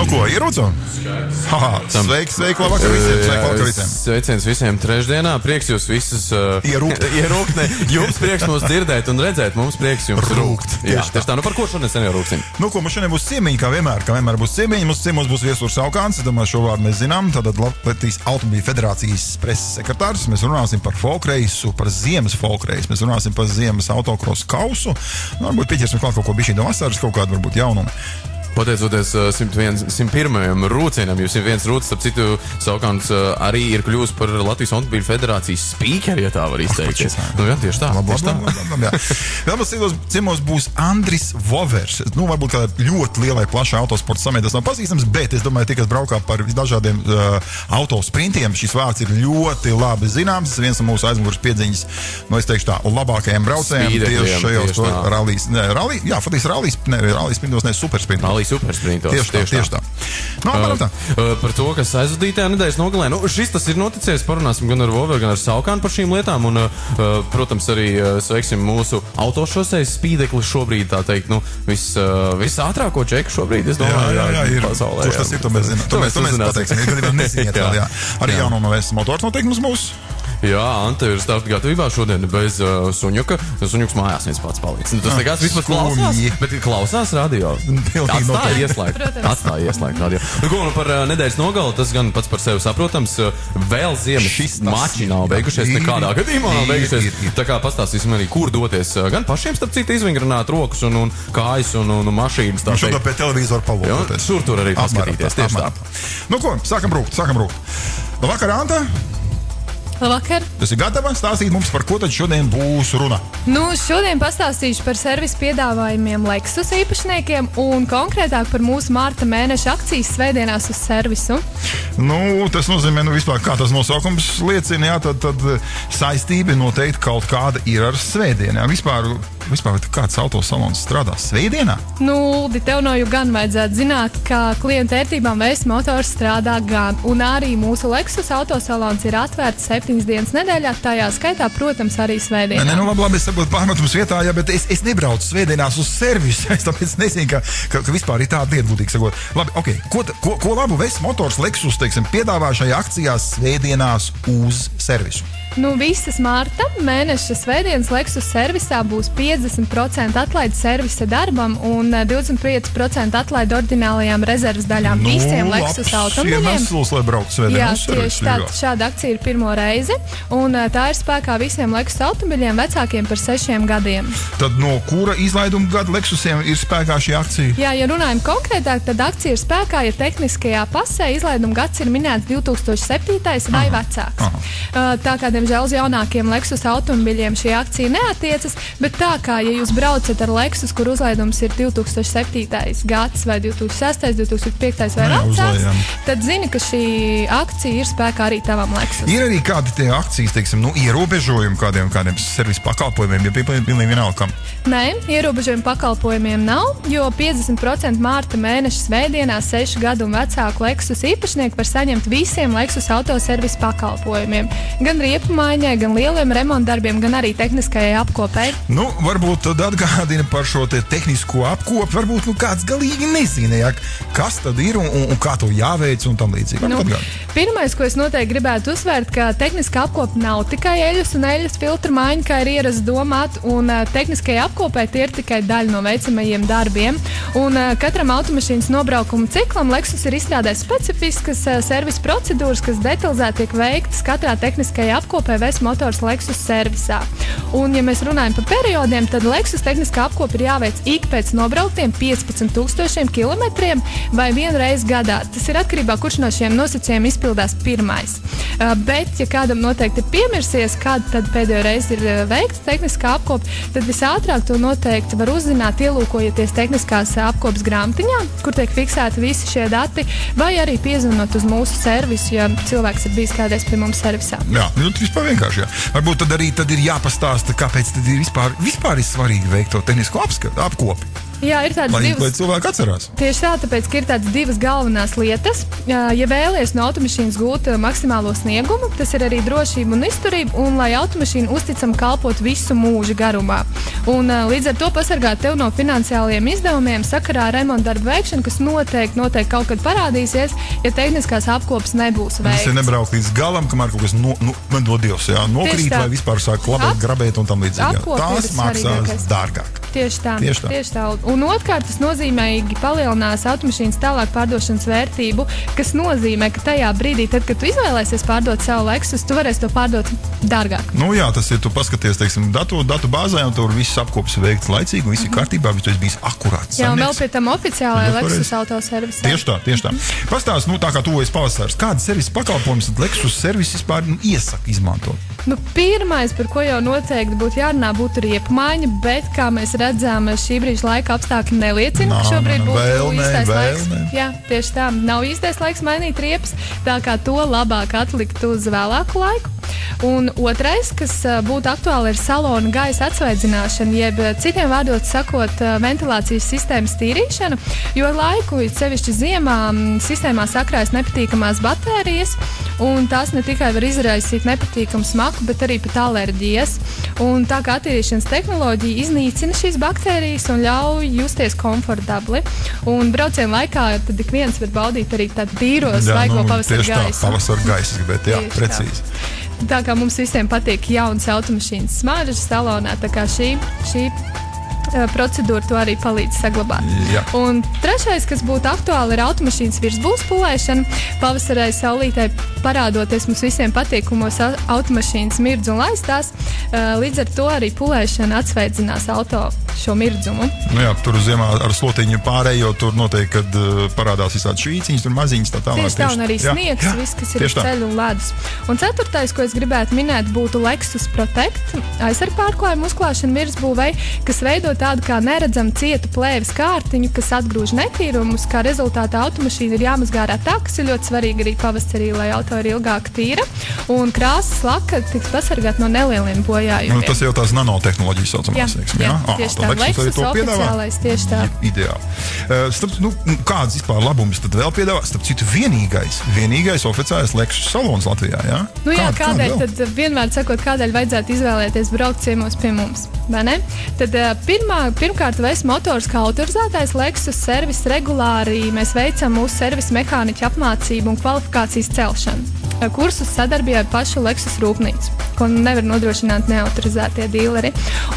Nu ko, ierūcam? Sveiki, labvakar visiem. Sveiciens visiem trešdienā. Prieks jūs visus ierūkt. Jums prieks mūs dzirdēt un redzēt. Mums prieks jums rūkt. Jā, tieši tā. Nu par ko šodien sen ierūksim? Nu ko, mums šodien būs ciemiņi, kā vienmēr būs ciemiņi. Mums ciemos būs Viesurs Saukāns. Domāju, šo vārdu mēs zinām. Tātad Latvijas Automobīļu federācijas preses sekretārs. Mēs runāsim par folkreisu, par ziemas folkreisu. Mēs runāsim par ziemas autokrosu kausu. Nu, varbūt pieķersim klāt kaut ko bišķi no vasaras, kaut kādu varbūt jaunumu. Pateicoties 101. rūcienam, jo 101 rūcis, starp citu, Saukāns arī ir kļūst par Latvijas Automobīļu federācijas spīkeri, ja tā var izteikties. Nu jā, tieši tā. Vēl mums ciemos būs Andris Vovers. Nu, varbūt kā ļoti lielai plašai autosporta samē tas nav pazīstams, bet es domāju, tie, kas braukā par dažādiem autosprintiem, šis vārds ir ļoti labi zināms. Tas viens no mūsu aizmugures piedziņas, nu es teikšu tā, labākajiem braucējiem tieši šajos rallijas. Rallijas sprintos, ne supersprintos. Supersprintos. Tieši tā. Par to, kas aizvadītajā nedēļas nogalē. Nu, šis tas ir noticies, parunāsim gan ar Voveru, gan ar Saukānu par šīm lietām. Un, protams, arī sveiksim mūsu autošosejas spīdekli šobrīd, tā teikt, nu, visātrāko čeku šobrīd, es domāju, jā, ir pasaulē. Kurš tas ir, to mēs zinām. To mēs pateiksim, ja neziniet vēl, jā. Arī jauno no Vēsas motors noteikti mums būs. Jā, Ante ir starta gatavībā šodien bez Suņuka. Suņuks mājās viens pats paliks. Tas nekās vispār klausās, bet klausās radio. Atstāja ieslēgt radio. Nu, par nedēļas nogali, tas gan pats par sevi saprotams. Vēl ziemas mači nav beigušies, nekādā gadījumā nav beigušies. Tā kā pastāstīsim arī, kur doties. Gan pašiem, starp citu, izvingrināt rokas un kājas un mašīnas. Un šodien pie televizoru palūkoties. Šur tur arī paskatīties. Tieši tā. Nu ko, sākam rūkt. Labvakar, Anta! Labvakar! Tas ir gatava stāstīt mums, par ko tad šodien būs runa? Nu, šodien pastāstīšu par servisu piedāvājumiem Lexus īpašniekiem un konkrētāk par mūsu marta mēneša akcijas svētdienās uz servisu. Nu, tas nozīmē, vispār, kā tas nosaukums liecina, jā, tad saistība noteikti kaut kāda ir ar svētdienā. Vispār kāds autosalons strādā svētdienā? Nu, Uldi, tev no jau gan vajadzētu zināt, ka klientu ērtībām Vēsas motors strādā gan, un arī mūsu Lexus autosalons ir atvērts 7 dienas nedēļā, tajā skaitā, protams, arī svētdienā. Nē, labi, es saprotu pārmetums vietā, jā, bet es nebraucu svētdienās uz servisu, es tāpēc nezinu, ka vispār ir tāda lieta, būtīgi sakot. Labi, ok, ko labu Vēsas motors Lexus, teiksim, piedāvā šajā akcijā svētdienās uz servisu? Nu, visas marta mēneša svētdienas Lexus servisā būs 50% atlaide servisa darbam un 25% atlaide ordinālajām rezerves daļām visiem Lexus automobiļiem. Iemesls, lai braukt svētdienas uz servisu. Jā, tieši šāda akcija ir pirmo reizi, un tā ir spēkā visiem Lexus automobiļiem vecākiem par 6 gadiem. Tad no kura izlaiduma gada Lexusiem ir spēkā šī akcija? Jā, ja runājam konkrētāk, tad akcija ir spēkā, ja tehniskajā pasē izlaiduma gads ir minēts 2007. vai vecāks. Tā kā diemžēl uz jaunākiem Lexus automobiļiem šī akcija neatiecas, bet tā kā, ja jūs braucat ar Lexus, kur uzlaidums ir 2007. gads vai 2006., 2005. vai vecāks, tad zini, ka šī akcija ir spēkā arī tavam Lexus. Ir arī kādi tie akcijas, teiksim, ierobežojumi kādiem servisu pakalpojumiem, ja pilnīgi vienalga kam? Nē, ierobežojumu pakalpojumiem nav, jo 50% mārta mēneša svētdienās 6 gadu un vecāku Lexus īpašnieki var saņemt visiem Lexus autoservisu pakalpojumiem. Gan riepu maiņai, gan lieliem remontdarbiem, gan arī tehniskajai apkopei. Nu, varbūt tad atgādina par šo te tehnisko apkopi. Varbūt kāds galīgi nezina, kas tad ir un kā to jāveic un tam līdzīgi. Pirmais, ko es noteikti gribētu uzsvērt, ka tehniskā apkope nav tikai eļas un eļas filtru maiņa, kā ir ierasts domāt, un tehniskajai apkopei tie ir tikai daļa no veicamajiem darbiem. Un katram automašīnas nobraukuma ciklam Lexus ir izstrādājis specifiskas servisa procedūras, kas detalizēti tiek veiktas katrā tehniskajā apkopē Vēsas motors Lexus servisā. Un, ja mēs runājam par periodiem, tad Lexus tehniskā apkope ir jāveic ik pēc nobrauktiem 15,000 kilometriem vai vienreiz gadā. Tas ir atkarībā, kurš no šiem nosacījumiem izpildās pirmais. Bet, ja kādam noteikti ir piemirsies, kāda tad pēdējo reizi ir veikta tehniskā apkope, tad visātrāk to noteikti var uzzināt, ielūkojoties tehniskās apkopes grāmatiņā, kur tiek fiksēti visi šie dati, vai arī piezvanot uz mūsu servisu, ja cilvēks ir bijis kādreiz pie mums servisā. Jā, vispār vienkārši, jā. Varbūt tad arī ir jāpastāsta, kāpēc tad ir vispār ir svarīgi veikt to tehnisko apkopi. Jā, ir tādas divas. Lai cilvēki atcerās. Tieši tā, tāpēc, ka ir tādas divas galvenās lietas. Ja vēlies no automašīnas gūt maksimālo sniegumu, tas ir arī drošība un izturība, un lai automašīna uzticam kalpot visu mūža garumā. Un līdz ar to pasargāt tev no finansiāliem izdevumiem sakarā ar remonta darbu veikšanu, kas noteikti kaut kad parādīsies, ja tehniskās apkopas nebūs veikts. Tas ir nebraukt līdz galam, kamēr kaut kas nokrīt vai vispār sāk grabēt un tam līdzīgi. Tās maksās dārgāk. Tieši tā. Un otrkārt, tas nozīmīgi palielinās automašīnas tālāk pārdošanas vērtību, kas nozīmē, ka tajā brīdī, tad, kad tu izvēlēsies pārdot savu Lexus, tu varēsi to pārdot dārgāk. Nu jā, tas ir, tu paskaties, teiksim, datu bāzē, un tur viss apkops veikts laicīgi, un viss ir kārtībā, bet tu esi bijis akurāts. Jā, un vēl pie tam oficiālajā Lexus autoservisā. Tieši tā. Pastāst, tā kā tuvojas pavasaris, kādas servisa pakalpojumus Lexus servis vispār iesaka izmantot? Pirmais, par ko jau noteikti būtu jārunā, būtu riepmaiņa, bet, kā mēs redzam, šī brīža laika apstākļi neliecina, ka šobrīd būtu īstais laiks. Jā, tieši tā. Nav īstais laiks mainīt riepas, tā kā to labāk atlikt uz vēlāku laiku. Un otrais, kas būtu aktuāli, ir salona gaisa atsvaidzināšana, jeb citiem vārdot sakot, ventilācijas sistēmas tīrīšana, jo ar laiku, sevišķi ziemā, sistēmā sakrājas nepatīkamās batērijas, un tās ne tikai var izraisīt nepatīkamu smaku, bet arī pat alerģijas. Un tā kā attīrīšanas tehnoloģija iznīcina šīs baktērijas un ļauj justies komfortabli. Un brauciena laikā tad ik viens var baudīt arī tādu tīro, svaigo pavasara gaisu. Tieši tā, pavasara gaisu, bet jā, precīzi. Tā kā mums visiem patīk jaunas automašīnas smaržas salonā, tā kā šī procedūra to arī palīdz saglabāt. Jā. Un trešais, kas būtu aktuāli, ir automašīnas virsbūves pulēšana. Pavasarē saulītē parādoties mums visiem patīkumos automašīnas mirdz un laistās. Līdz ar to arī pulēšana atsveidzinās auto šo mirdzumu. Nu jā, tur ziemā ar slotiņu pārējo, tur noteikti, kad parādās visādi švīciņas, tur maziņas, tā tālāk. Tieši tā, un arī sniegs, viss, kas ir ceļu un ledus. Un ceturtais, ko es gribētu minēt, būtu Lexus Protect, aizsargpārklājuma uzklāšana virsbūvei, kas veido tādu kā neredzam cietu plēves kārtiņu, kas atgrūž netīrumus, kā rezultātā automašīna ir jāmazgā ārā tā, kas ir ļoti svarīgi arī pavasarī, lai auto ir ilgāk tīra, un krāsas laka tiks pasargāt no nelieliem bojājumiem. Tas jau tās nanotehnoloģijas saucamās, jā, tieši tā. Lexus oficiālais, tieši tā. Ideāli. Kādas vispār labumus tad vēl piedāvā? Starp citu, vienīgais oficiālais Lexus salons Latvijā, jā? Nu jā, kādēļ tad vienmēr sakot, kādēļ vajadzētu izvēlēties braukt ciemos pie mums, vai ne? Tad pirmkārt, VS Motors kā autorizētais Lexus servis regulāri mēs veicam mūsu servisa mehāniķu apmācību un kvalifikācijas celšanu. Kursus sadarbībā ar pašu Lexus rūpnīcu, ko nevar nodrošināt neautorizētie dīleri.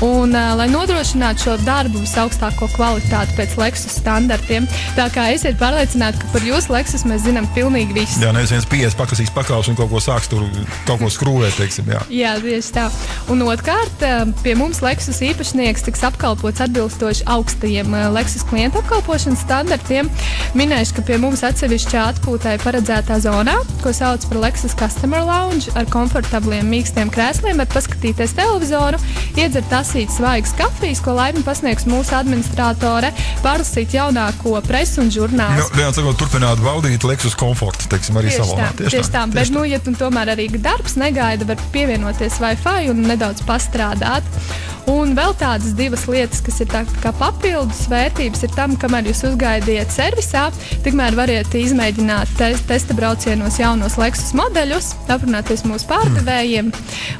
Un, lai nodrošinātu šo darbu visaugstāko kvalitāti pēc Lexus standartiem, tā kā esiet pārliecināti, ka par jūsu Lexus mēs zinām pilnīgi visu. Jā, nevis viens pieies, pakasīs pakaus un kaut ko sāks tur, kaut ko skrūvēt, teiksim, jā. Jā, tieši tā. Un otrkārt, pie mums Lexus īpašnieks tiks apkalpots atbilstoši augstajiem Lexus klientu apkalpošanas standartiem. Minēšu, ka pie mums atsevišķā atpūtai paredzētā zonā, ko sauc par Lexus Customer Lounge, ar komfortabliem mīkstiem krēsliem, var paskatīties televizoru, iedzert asītas svaigas kafijas, ko laipni pasniegs mūsu administrātore, pārlasīt jaunāko presu un žurnālu. Jā, sakot, turpināt baudīt Lexus komfortu, teiksim, arī salonā. Tieši tā. Bet, ja tu tomēr arī darbs negaida, var pievienoties Wi-Fi un nedaudz pastrādāt. Un vēl tādas divas lietas, kas ir tā kā papildus vērtības, ir tam, kamēr jūs uzgaidiet servisā, tikmēr variet izmēģināt testa braucienos jaunos Lexus modeļus, aprunāties mūsu pārdevējiem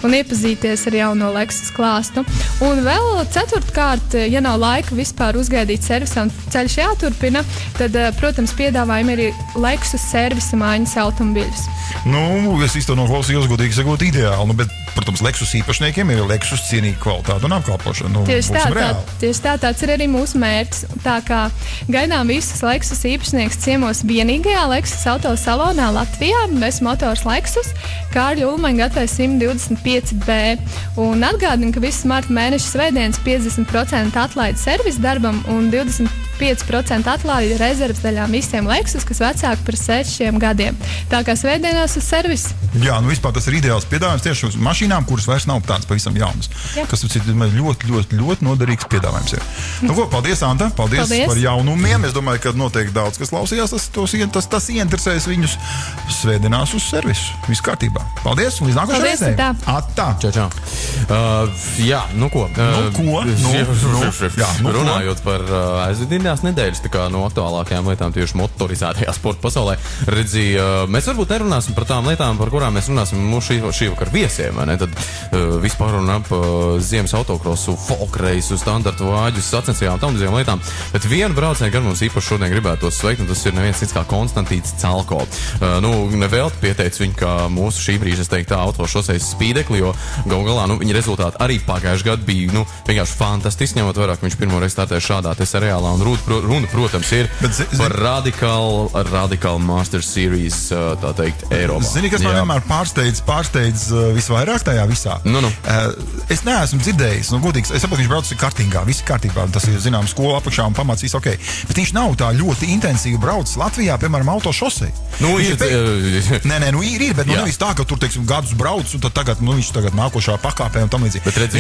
un iepazīties ar jauno Lexus klāstu. Un vēl ceturtkārt, ja nav laika vispār uzgaidīt servisā un ceļš jāturpina, tad, protams, piedāvājumi ir Lexus servisa maiņas automobiļus. Es īsto noklausījos, godīgi sakot, ideāli, bet, protams, Lexus īpašniekiem ir Lexus cienīga kvalitāte un apkalpošana. Tieši tā, tāds ir arī mūsu mērķis. Tā kā gaidām visus Lexus īpašnieks ciemos vienīgajā Lexus autosalonā Latvijā, VS Motors Lexus, Kārļa Ulmaņa gatavē 125B. Un atgādinu, ka visas marta mēneša svētdienas 50% atlaide servisa darbam un 25% 5% atlāļu rezerves daļām visiem Lexus, kas vecāki par 6 gadiem. Tā kā svētdienās uz servisu. Jā, nu vispār tas ir ideāls piedāvājums tieši uz mašīnām, kuras vairs nav tādas pavisam jaunas. Jā. Kas ir ļoti noderīgs piedāvājums. Nu, ko, paldies, Anta, paldies par jaunumiem. Es domāju, ka noteikti daudz, kas klausījās, tas ieinteresēs viņus svētdienās uz servisu. Viss kārtībā. Paldies, un līdz nākošajai reizei. Atā. Čau. Jā, nu ko? Runājot par aizvadītās nedēļas, tā kā no aktuālākajām lietām tieši motorizētajā sporta pasaulē, mēs varbūt nerunāsim par tām lietām, par kurām mēs runāsim šī vakar viesiem, vai ne? Tad vispār un ap ziemas autokrosu, folkreisu, standartu vāģu, sacensībām, tam līdzīgām lietām. Bet vienu braucēju gan mums īpaši šodien gribētos sveikt, un tas ir neviens cits kā Konstantīns Calko. Nevēlti pieteicu viņu kā mūsu šī brīža, es teiktu, autošosejas spīdekli, jo galu galā, viņa rezultāti arī pagājuši gadu bija, vienkārši fantastiski, ņemot vairāk, viņš pirmoreiz startēja šādā te seriālā, un runa, protams, ir par Radical Master Series, tā teikt, Eiropā. Zini, kas man vienmēr pārsteidz visvairāk tajā visā? Es neesmu dzirdējis, godīgs, es saprotu, viņš brauc kartingā, viss kārtībā, tas ir, zinām, skola apakšā un pamats, viss ok. Bet viņš nav tā ļoti intensīvi braucis Latvijā, piemēram, autošosei. Ir, bet nevis tā, ka tur, teiksim, gadus brauc, un tad tagad, viņš tagad nākošā pakāpē un tam līdzīgi. Bet redz,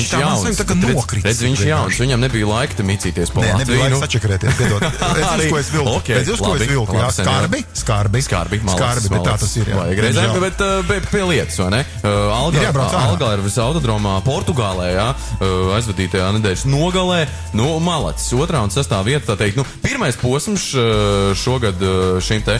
viņš jauns, viņam nebija laika te mīcīties pa Latviju. Nebija laika sačakarēties, piedod. Redz, ko es vilku, jā, skarbi, bet tā tas ir, jā. Vajag reizēm, bet pie lietas, vai ne? Algarves autodromā Portugālē, jā, aizvadītajā nedēļas nogalē, malacis, 2. un 6. vieta, tā teikt, pirmais posms šogad šim te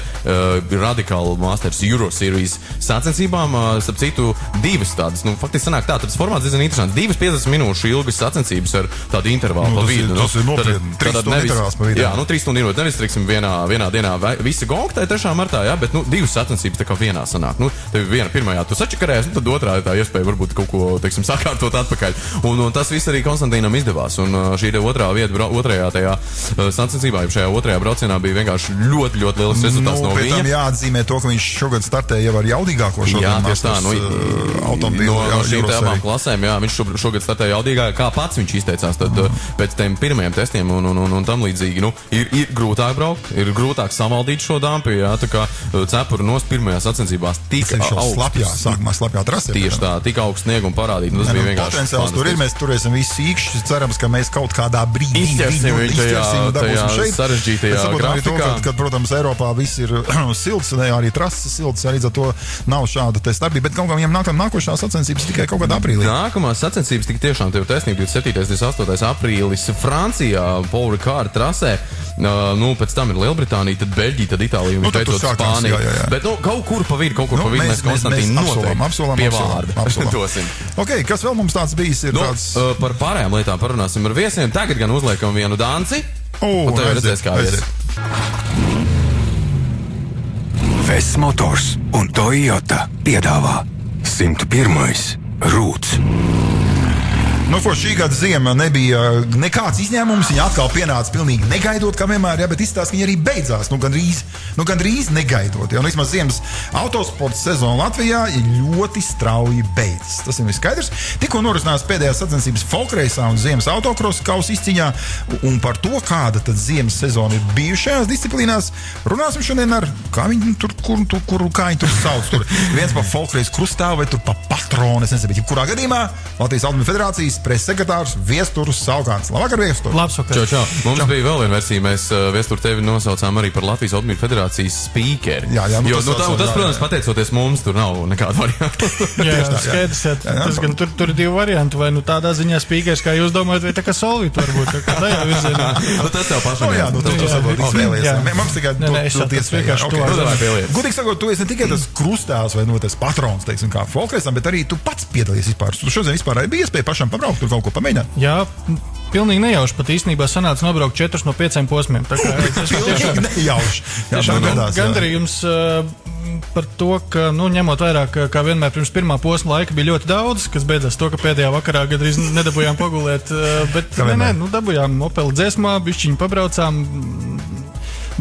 Radical Masters Euro Series sacensībām, starp citu, 2 tādas, faktiski sanāk tā, tas formāts diezgan interesants, 2-50 minūšu ilgas sacensības ar tādu intervālu pa vidu. Tas ir nopietni, 3 stundu intervāls pa vidu. Jā, 3 stundu intervāls, nevis, teiksim, vienā dienā visi gongtai 3. martā, jā, bet, 2 sacensības tā kā vienā sanāk. Tev pirmajā tu sačakarēs, tad otrā tā iespēja varbūt kaut ko, teiksim, sakārtot atpakaļ. Un tas viss arī Konstantīnam izdevās. Un šī te otrā vieta, otrajā tajā sacensībā, šajā otrajā braucienā bija vienkārši ļoti lielisks rezultāts no viņa. Tam jāatzīmē to, ka viņš šogad startēja jau ar jaudīgāko šodien automobīlu. No šīm te abām klasēm, jā, viņš šogad startēja jaudīgāk, kā pats viņš izteicās. Tad pēc tiem pirmajiem testiem un tam līdzīgi, ir grūtāk braukt, ir grūtāk savaldīt šo dampi, jā, tā kā cepuru nost pirmajā sacensībās tik augsts. Slapjā trasē. Tieši tā, tik augsts sniegums parādīt. Tas bija vienkārši potenciāls tur ir, mēs turēsim visu īkšķi, cerams, ka mēs kaut kādā brīdī izķersim tajā sarežģītajā grafikā. Kad, protams, Eiropā viss ir silts, arī trases silts, arī to nav šāda te starpība, bet kaut kā viņam nākošās sacensības tikai kaut kādā aprīlī. Nākamās sacensības tik tiešām tev taisnība 27.28. aprīlis Francijā, Paul Ricard trasē, pēc tam ir Lielbritānija, tad Beļģija, tad Itālija un beidzot Spānija. Bet kaut kur pa vidu mēs Konstantīnu noteikti pie vārda dosim. Ok, kas vēl mums tāds bijis ir tāds? Par pārējām lietām parunāsim ar viesiem. Tagad gan uzliekam vienu danci. Un tev redzēs, kā viesi. Vess Motors un Toyota piedāvā 101. rūts. Šī gada ziema nebija nekāds izņēmums. Viņa atkal pienāca pilnīgi negaidot, kā vienmēr, bet izstāsta, ka viņa arī beidzās. Gandrīz negaidot. Vismaz ziemas autosporta sezona Latvijā ir ļoti strauji beidzas. Tas ir skaidrs. Tikko norisinās pēdējās sacensības folkreisā un ziemas autokrosa kausa izcīņā. Un par to, kāda tad ziemas sezona ir bijušajās disciplīnās, runāsim šodien ar, kā viņi tur, kā viņi tur sauc. Tur viens pa folkreisu krustāvu vai tur pa patronu, es nezinu, bet jebkurā gadījumā Latvijas Automobiļu federācijas pressekretārs Viesturs Saukāns. Labvakar, Viestur! Labvakar! Čau! Mums bija vēl viena versija. Mēs Viestur tevi nosaucām arī par Latvijas Automobiļu federācijas spīkeri. Tas, protams, pateicoties mums, tur nav nekāda varianta. Skaidrs, tas gan tur ir 2 varianti. Vai tādā ziņā spīkeris, kā jūs domājat, vai tā kā Solvit varbūt tā tajā virzienā. Tas tev pašam. Tu saproti izvēlējies. Mums tikai tas vienkārši to. Gudīgi sakot, tu esi ne tikai tas krustāvs vai tas patrons, teiksim, kā folkreisam, bet arī tu pats piedalījies vispār. Tu šodien vispār bija iespēja pašam pabraukt, tur kaut ko pamēģināt? Jā, pilnīgi nejauši. Pat īstenībā sanāca nobraukt 4 no 5 posmiem. Tā kā pilnīgi nejauši. Gandarījums par to, ka, ņemot vairāk, kā vienmēr pirms pirmā posma laika bija ļoti daudz, kas beidzās to, ka pēdējā vakarā gandrīz nedabujām pagulēt, bet dabujām Opeli dziesmā, bišķiņu pabraucām.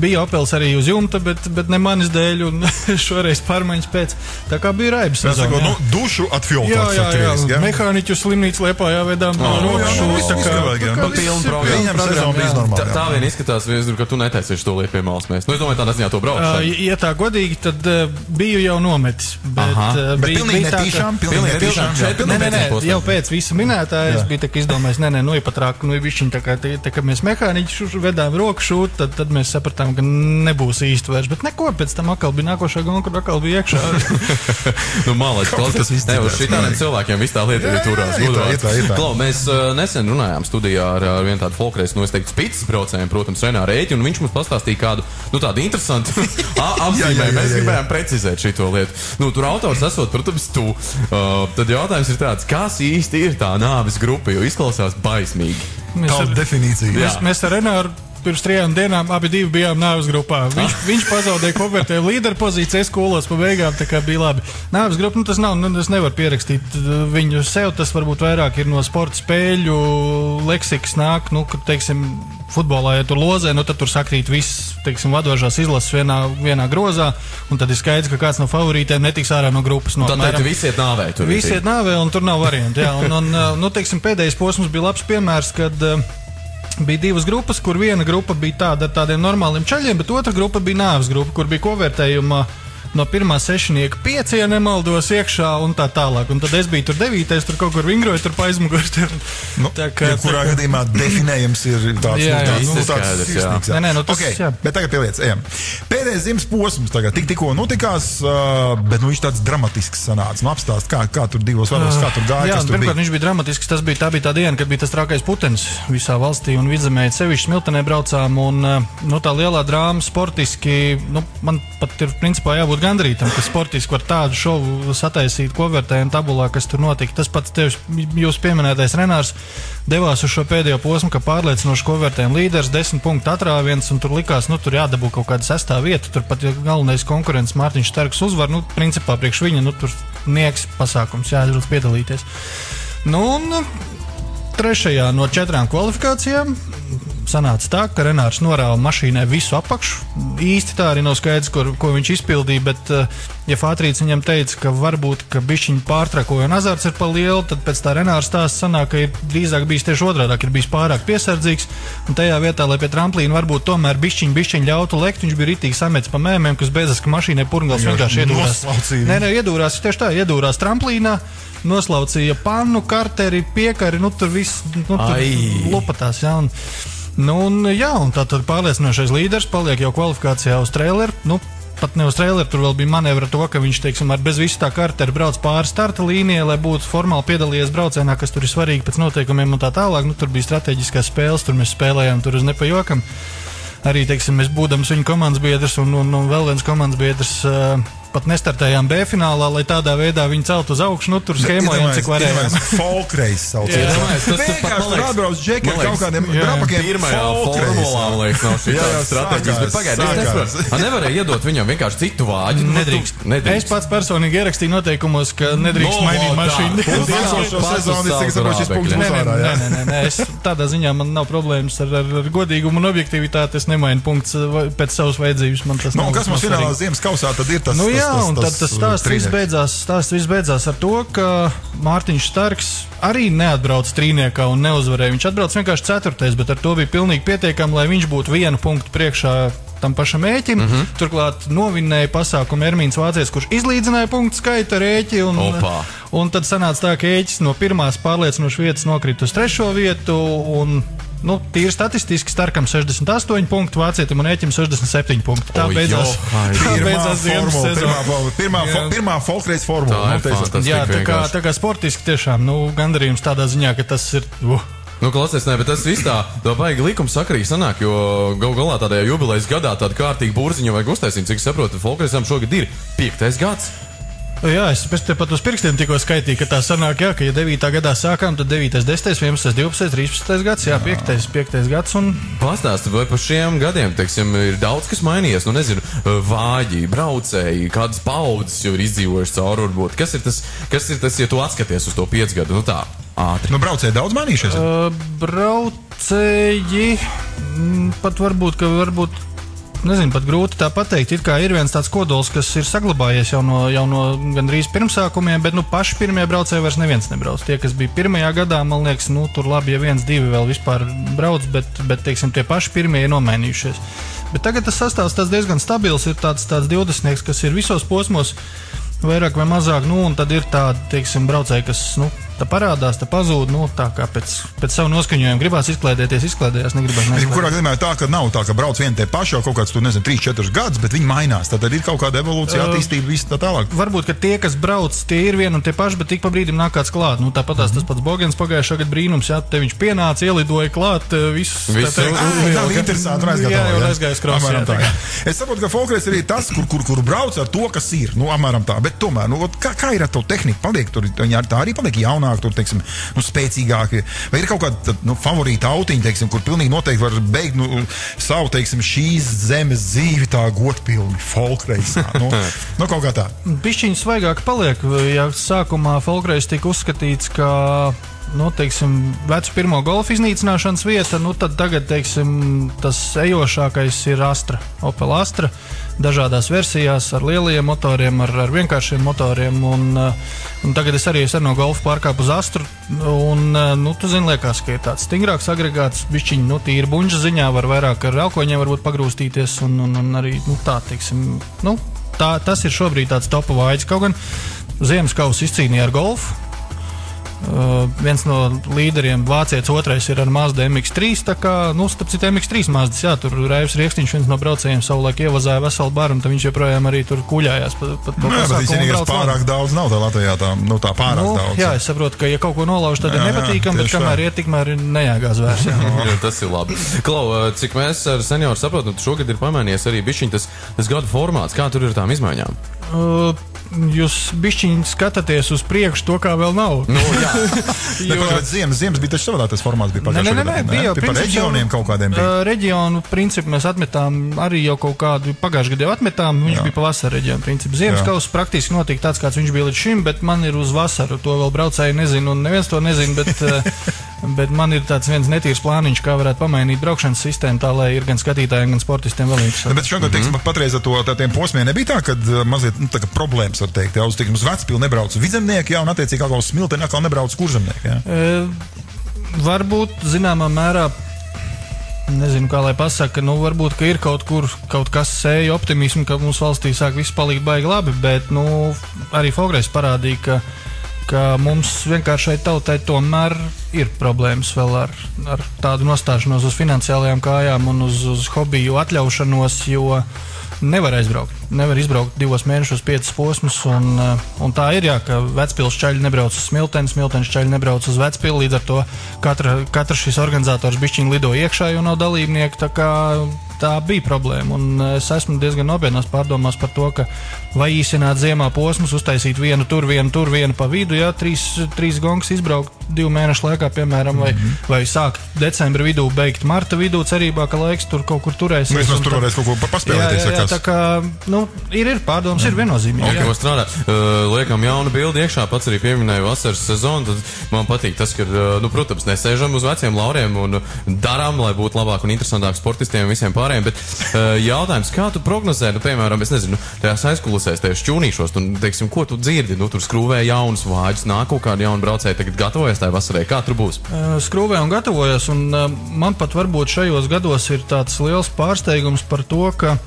Bija Opels arī uz jumta, bet ne manis dēļ, un šoreiz pārmaiņas pēc. Tā kā bija raibs sezona. Nu, dušu atfiltrēt. Jā. Mehāniķu slimnīcu Liepājā vedām rokšu. Viņam sezona bija normāla. Tā vien izskatās, ka tu netaisies to lietu pie malas mēs. Nu, es domāju, tādā ziņā to braukšanu. Ja tā godīgi, tad biju jau nometis. Bet pilnīgi netīšām? Nē, jau pēc visa minētā es biju tā izdomājis, nu ir pat rāk, nu ir višķiņ tā kā mēs mehāniķi vedām rokšu, tad mēs sapratām, ka nebūs īsti vairs, bet neko, pēc tam atkal bija nākošā gona, kur atkal bija iekšā. Nu, mālēt, klausies, uz šitādiem cilvēkiem viss tā lieta ir turās. Klau, mēs nesen runājām studijā ar vienu tādu folkreisu, es teiktu, spītas braucējiem, protams, Renā Rēķi, un viņš mums pastāstīja kādu, tādu interesantu apzīmēju. Mēs gribējām precizēt šito lietu. Tur autors esot, protams, tu. Tad jautājums ir tāds, kas īsti ir tā nāves grupa, jo izklausās baismīgi. Tāda definīcija. Mēs ar Renāru pirms 3 dienām abi bijām nāves grupā. Viņš pazaudēja konvertēju līderu pozīciju, skolos pa beigām, tā kā bija labi. Nāves grupa, tas nav, es nevaru pierakstīt viņu sev, tas varbūt vairāk ir no sporta spēļu leksikas nāk, kad, teiksim, futbolā, ja tur lozē, tad tur sakrīt viss, teiksim, vadošās izlases vienā grozā, un tad ir skaidrs, ka kāds no favorītiem netiks ārā no grupas. Tad visi iet nāvē. Visi iet nāvē, un tur nav varianti, jā. Un teiksim, pēdējais posms bija labs piemērs, kad bija 2 grupas, kur viena grupa bija tāda ar tādiem normāliem čaļiem, bet otra grupa bija nāves grupa, kur bija konvertējuma no pirmā sešnieka 5, ja nemaldos, iekšā un tā tālāk. Un tad es biju tur 9, tur kaut kur vingroju, tur pa aizmuguri. Kurā gadījumā definējums ir tāds sirsnīgs. Bet tagad pie lietas ejam. Pēdējais ziemas posms tagad tikko notikās, bet viņš tāds dramatisks sanāca. Apstāst, kā tur 2 varos, kā tur gāja, kas tur bija. Pirmkārt, viņš bija dramatisks, tā bija tā diena, kad bija tas trakais putenis visā valstī un Vidzemē sevišķi Smiltenē braucām un tā lielā drāma sportiski, man pat ir principā jābūt gandrītam, ka sportiski var tādu šovu sataisīt konvertējumu tabulā, kas tur notika. Tas pats jūs pieminētais Renārs devās uz šo pēdējo posmu, ka pārliecinoši konvertējumu līderis 10 punktu atrāviens, un tur likās, tur jādabū kaut kāda 6. vieta, tur pat galvenais konkurents Mārtiņš Starks uzvar, principā priekš viņa, tur nieks pasākums, jāizrūst piedalīties. Un 3. no 4 kvalifikācijām sanāca tā, ka Renārs norāva mašīnai visu apakšu. Īsti tā arī nav skaidrs, ko viņš izpildīja, bet ja Fātrīts viņam teica, ka varbūt, ka bišķiņi pārtrakoja un azarts ir pa lielu, tad pēc tā Renārs stāsts sanāk, ka ir drīzāk bijis tieši otrādāk, ir bijis pārāk piesardzīgs, un tajā vietā, lai pie tramplīna varbūt tomēr bišķiņi ļautu lekt, viņš bija ritīgi samets pa mēmēm, kas beidzas, ka mašīnai purngals vienkārši iedūrās. Iedūrās, tieši tā, iedūrās tramplīnā, noslaucīja pannu, karteri, piekari, tur viss, tur lupatās, jā, un tātad pārliecinošais līderis paliek jau kvalifikācijā uz traileru, pat ne uz traileru, tur vēl bija manevra to, ka viņš, teiksim, ar bez visu tā karteri brauc pāri starta līnijai, lai būtu formāli piedalījies braucienā, kas tur ir svarīgi pēc noteikumiem un tā tālāk, tur bija strateģiskās spēles, tur mēs spēlējām tur uz nepajokam. Arī, teiksim, mēs būdams viņa komandas biedrs un vēl viens komandas biedrs pat nestartējām B finālā, lai tādā veidā viņu celt uz augšu, tur schēmojām, cik varējām. Folkreis sauciet. Vienkārši tur atbrauc džeki ar kaut kādiem drapakiem. Pirmajā formulā, man liekas, nav šī tāda stratēģijas, bet pagaidi, es nesaprotu. Nevarēja iedot viņam vienkārši citu vāģi? Nedrīkst. Es pats personīgi ierakstīju noteikumos, ka nedrīkst mainīt mašīnu. Nē, tādā ziņā man nav problēmas ar godīgumu un objektivitāti, es nemainu punkts pēc savas vajadzības. Kas mums finālā ziemas kausā tad ir tas? Un tad tas stāsts viss beidzās ar to, ka Mārtiņš Starks arī neatbrauc trīniekā un neuzvarēja. Viņš atbrauc vienkārši 4., bet ar to bija pilnīgi pietiekami, lai viņš būtu 1 punktu priekšā tam pašam ēķim. Turklāt novinnēja pasākumu Ermīns Vācietis, kurš izlīdzināja punktu skaitu ar ēķi. Un tad sanāca tā, ka ēķis no 1. pārliecinošas vietas nokrita uz 3. vietu. Tīri statistiski Starkam 68 punkti, Vācietim un ēķim 67 punkti. Tā beidzās ziemas sezona. Pirmā folkreiz formula. Jā, tā kā sportiski tiešām, gandarījums tādā ziņā, ka tas ir... Klausies, bet tas viss tā baigi likuma sakarīgi sanāk, jo galā tādajā jubilejas gadā tāda kārtīga burziņa vajag uztaisīt, cik saprotu, folkreizām šogad ir 5. gads. Jā, es te pat uz pirkstiem tikko skaitīju, ka tā sanāk, jā, ka ja 9. gadā sākām, tad 9., 10., 11., 12., 13. gads, jā, 5. gads un... Pastāsti, vai par šiem gadiem, teiksim, ir daudz, kas mainījies, nezinu, vāģi, braucēji, kādas paudzes jau ir izdzīvojuši cauri, varbūt. Kas ir tas, ja tu atskaties uz to 5 gadu, tā, ātri? Braucēji daudz mainījušies? Braucēji, pat varbūt nezinu, pat grūti tā pateikt. It kā ir viens tāds kodols, kas ir saglabājies jau no gandrīz pirmsākumiem, bet paši pirmie braucēji vairs neviens nebrauc. Tie, kas bija pirmajā gadā, man liekas, tur labi, ja 1-2 vēl vispār brauc, bet teiksim, tie paši pirmie ir nomainījušies. Bet tagad tas sastāvs tāds diezgan stabils, ir tāds 20, kas ir visos posmos vairāk vai mazāk, un tad ir tādi, teiksim, braucēji, kas, tā parādās, tā pazūd, tā kā pēc savu noskaņojumu gribās izklaidējās, negribās. Kurā gadījumā tā, ka nav tā, ka brauc vien tie paši jau kaut kāds, 3-4 gadus, bet viņi mainās, tad ir kaut kāda evolūcija, attīstība, viss tā tālāk. Varbūt, ka tie, kas brauc, tie ir vien un tie paši, bet tik pa brīdim nāk kāds klāt. Tāpatās tas pats Bogens pagājušā gada brīnums, te viņš pienāca, ielidoja klāt, visus. Nav interesanti, un aizgājis krosā. Es saprotu, ka folkloris ir tas, kur brauc ar to, kas ir, apmēram tā, bet tomēr, kā ir ar to tehniku, paliek tur, tā arī paliek jaunāk, tur, teiksim, spēcīgāki, vai ir kaut kāda, favorīta autiņa, teiksim, kur pilnīgi noteikti var beigt, savu, teiksim, šīs zemes dzīvi tā godpilni, folkreisā, kaut kā tā. Bišķiņi svaigāk paliek, ja sākumā folkreis tika uzskatīts, ka teiksim, vecu pirmo golfu iznīcināšanas vieta, tad tagad, teiksim, tas ejošākais ir Astra, Opel Astra, dažādās versijās ar lielajiem motoriem, ar vienkāršiem motoriem, un tagad es arī no golfa pārkāpu uz Astru, un, tu zini, liekas, ka ir tāds stingrāks agregāts, bišķiņi, tīri buņģa ziņā, var vairāk ar elkoņiem varbūt pagrūstīties, un arī, tā, teiksim, tas ir šobrīd tāds topa vājs, kaut gan ziemas kausu izcīnīja ar golfu. Viens no līderiem, vācietis, otrais ir ar Mazda MX-3, tā kā, starp citu MX-3 Mazdas, jā, tur Raivs Riekstiņš, viens no braucējiem savulaik ievazāja veselu baru, un tad viņš joprojām arī tur kuļājās pa to pasākumu. Bet viņš pārāk daudz nav tā Latvijā, tā pārāk daudz. Jā, es saprotu, ka ja kaut ko nolauž, tad ir nepatīkam, bet kamēr iet, tikmēr ir nejāgās vairs. Jā, tas ir labi. Klau, cik mēs ar senioru saprotam, šogad ir pamainījies arī bišķiņ tas gada formāts, kā tur ir tām izmaiņām? Jūs bišķiņi skatāties uz priekšu to, kā vēl nav. Jā. Ziemas bija taču savādāk, tas formāts bija pagājušajā gadā. Bija par reģioniem kaut kādiem bija. Reģionu principu mēs atmetām arī jau kaut kādu pagājušajā gadā atmetām, viņš bija pavasara reģionu principu. Ziemas kauss praktiski notika tāds, kāds viņš bija līdz šim, bet man ir uz vasaru, to vēl braucēji nezinu, un neviens to nezinu, bet man ir tāds viens netīrs plāniņš, kā varētu pamainīt braukšanas sistēmu tā, lai ir gan skatītājiem, gan sportistiem vēl interesanti. Bet šogad, teiksim, patreiz ar tiem posmiem nebija tā, kad mazliet, tā kā problēmas, var teikt, jā, uz Vecpili nebrauc vidzemnieki, jā, un attiecīgi uz Smilteni atkal nebrauc kurzemnieki, jā? Varbūt, zināmā mērā, nezinu, kā lai pasaka, varbūt, ka ir kaut kas sēja optimismu, ka mums valstī sāk viss palikt baigi labi, bet, arī Folkreis parādīja, ka mums vienkāršai tautai tomēr ir problēmas vēl ar tādu nostāšanos uz finansiālajām kājām un uz hobiju atļaušanos, jo nevar izbraukt 2 mēnešos 5 posmus, un tā ir, jā, ka Vecpils čaļi nebrauc uz Smilteni, Smiltenes čaļi nebrauc uz Vecpili, līdz ar to katrs šis organizators bišķiņ lido iekšā, jo nav dalībnieki, tā kā tā bija problēma, un es esmu diezgan nopietnās pārdomās par to, ka vai īsināt ziemā posmus, uztaisīt vienu tur, vienu pa vidu, jā, 3 gongas izbraukt 2 mēnešu laikā, piemēram, vai sākt decembra vidū, beigt marta vidū, cerībā, ka laiks tur kaut kur turēsies. Mēs tur varēs kaut ko paspēlēties. Jā, tā kā, ir pārdomas, ir viennozīmīgi. Okay, strādā. Liekam jaunu bildi iekšā, pats arī pieminēju vasaras sezonu, tad man patīk tas, ka, protams, nesēžam uz veciem lauriem un darām, lai būtu labāk un interesantāk sportistiem un visiem pārējiem, bet jautājums, kā tu prognozē, piemēram, es nezinu, tajās aizkulisēs, tajos šķūnīšos, un, teiksim, ko tu dzirdi, tur skrūvē jaunus vāģus, nāk kaut kādi jauni braucēji, tagad gatavojas tajā vasarē, kā tur būs? Skrūvē un gatavojas, un man pat varbūt šajos gados ir tāds liels pārsteigums par to, ka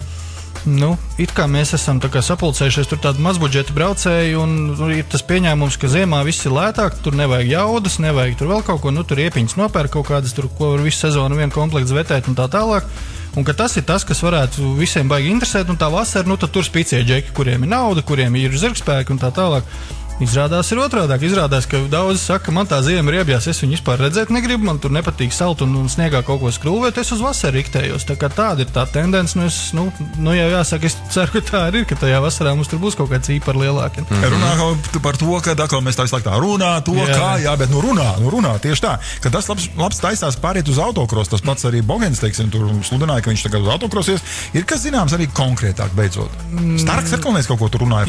it kā mēs esam tā kā sapulcējušies tur tādu mazbudžeta braucēju, un ir tas pieņēmums, ka ziemā viss ir lētāk, tur nevajag jaudas, nevajag tur vēl kaut ko, tur iepiņas nopērk kaut kādas, tur, ko var visu sezonu vienu komplektu vetēt un tā tālāk. Un ka tas ir tas, kas varētu visiem baigi interesēt, un tā vasara, tad tur spīcie džeki, kuriem ir nauda, kuriem ir zirgspēki un tā tālāk. Izrādās ir otrādāk. Izrādās, ka daudzi saka, man tā ziema ir iebjās, es viņu vispār redzēt negribu, man tur nepatīk salt un sniegā kaut ko skrūvēt, es uz vasaru riktējos. Tā kā tāda ir tā tendence, jau jāsaka, es ceru, ka tā ir, ka tajā vasarā mums tur būs kaut kāds īpar lielāki. Runā par to, ka atkal mēs tā vislāk tā runā, bet runā tieši tā, ka tas labs taisās pāriet uz autokrosu, tas pats arī Bogens, teiksim, tur sludināja, ka viņš tagad uz autokrosies. Ir kas zināms arī konkrētāk beidzot? Starks Erkalnieks kaut ko tur runāja.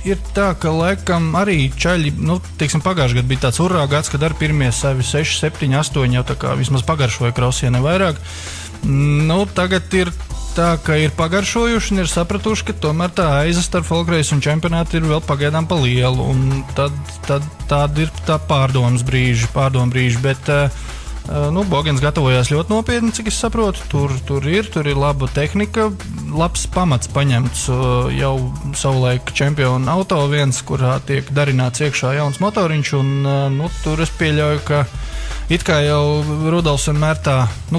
Ir tā, ka laikam arī čaļi, teiksim, pagājušajā gadā bija tāds urrā gads, kad ar pirmie savi 6, 7, 8 jau tā kā vismaz pagaršoja krosie, ne vairāk. Tagad ir tā, ka ir pagaršojuši un ir sapratuši, ka tomēr tā aiza starp folkreisu un čempionātu ir vēl pagaidām pa lielu. Un tad tāda ir tā pārdomu brīži, bet Bogens gatavojās ļoti nopietni, cik es saprotu. Tur ir laba tehnika, labs pamats paņemts jau savulaik čempionu auto viens, kurā tiek darināts iekšā jauns motoriņš, un tur es pieļauju, ka it kā jau Rudolfs vienmēr tā,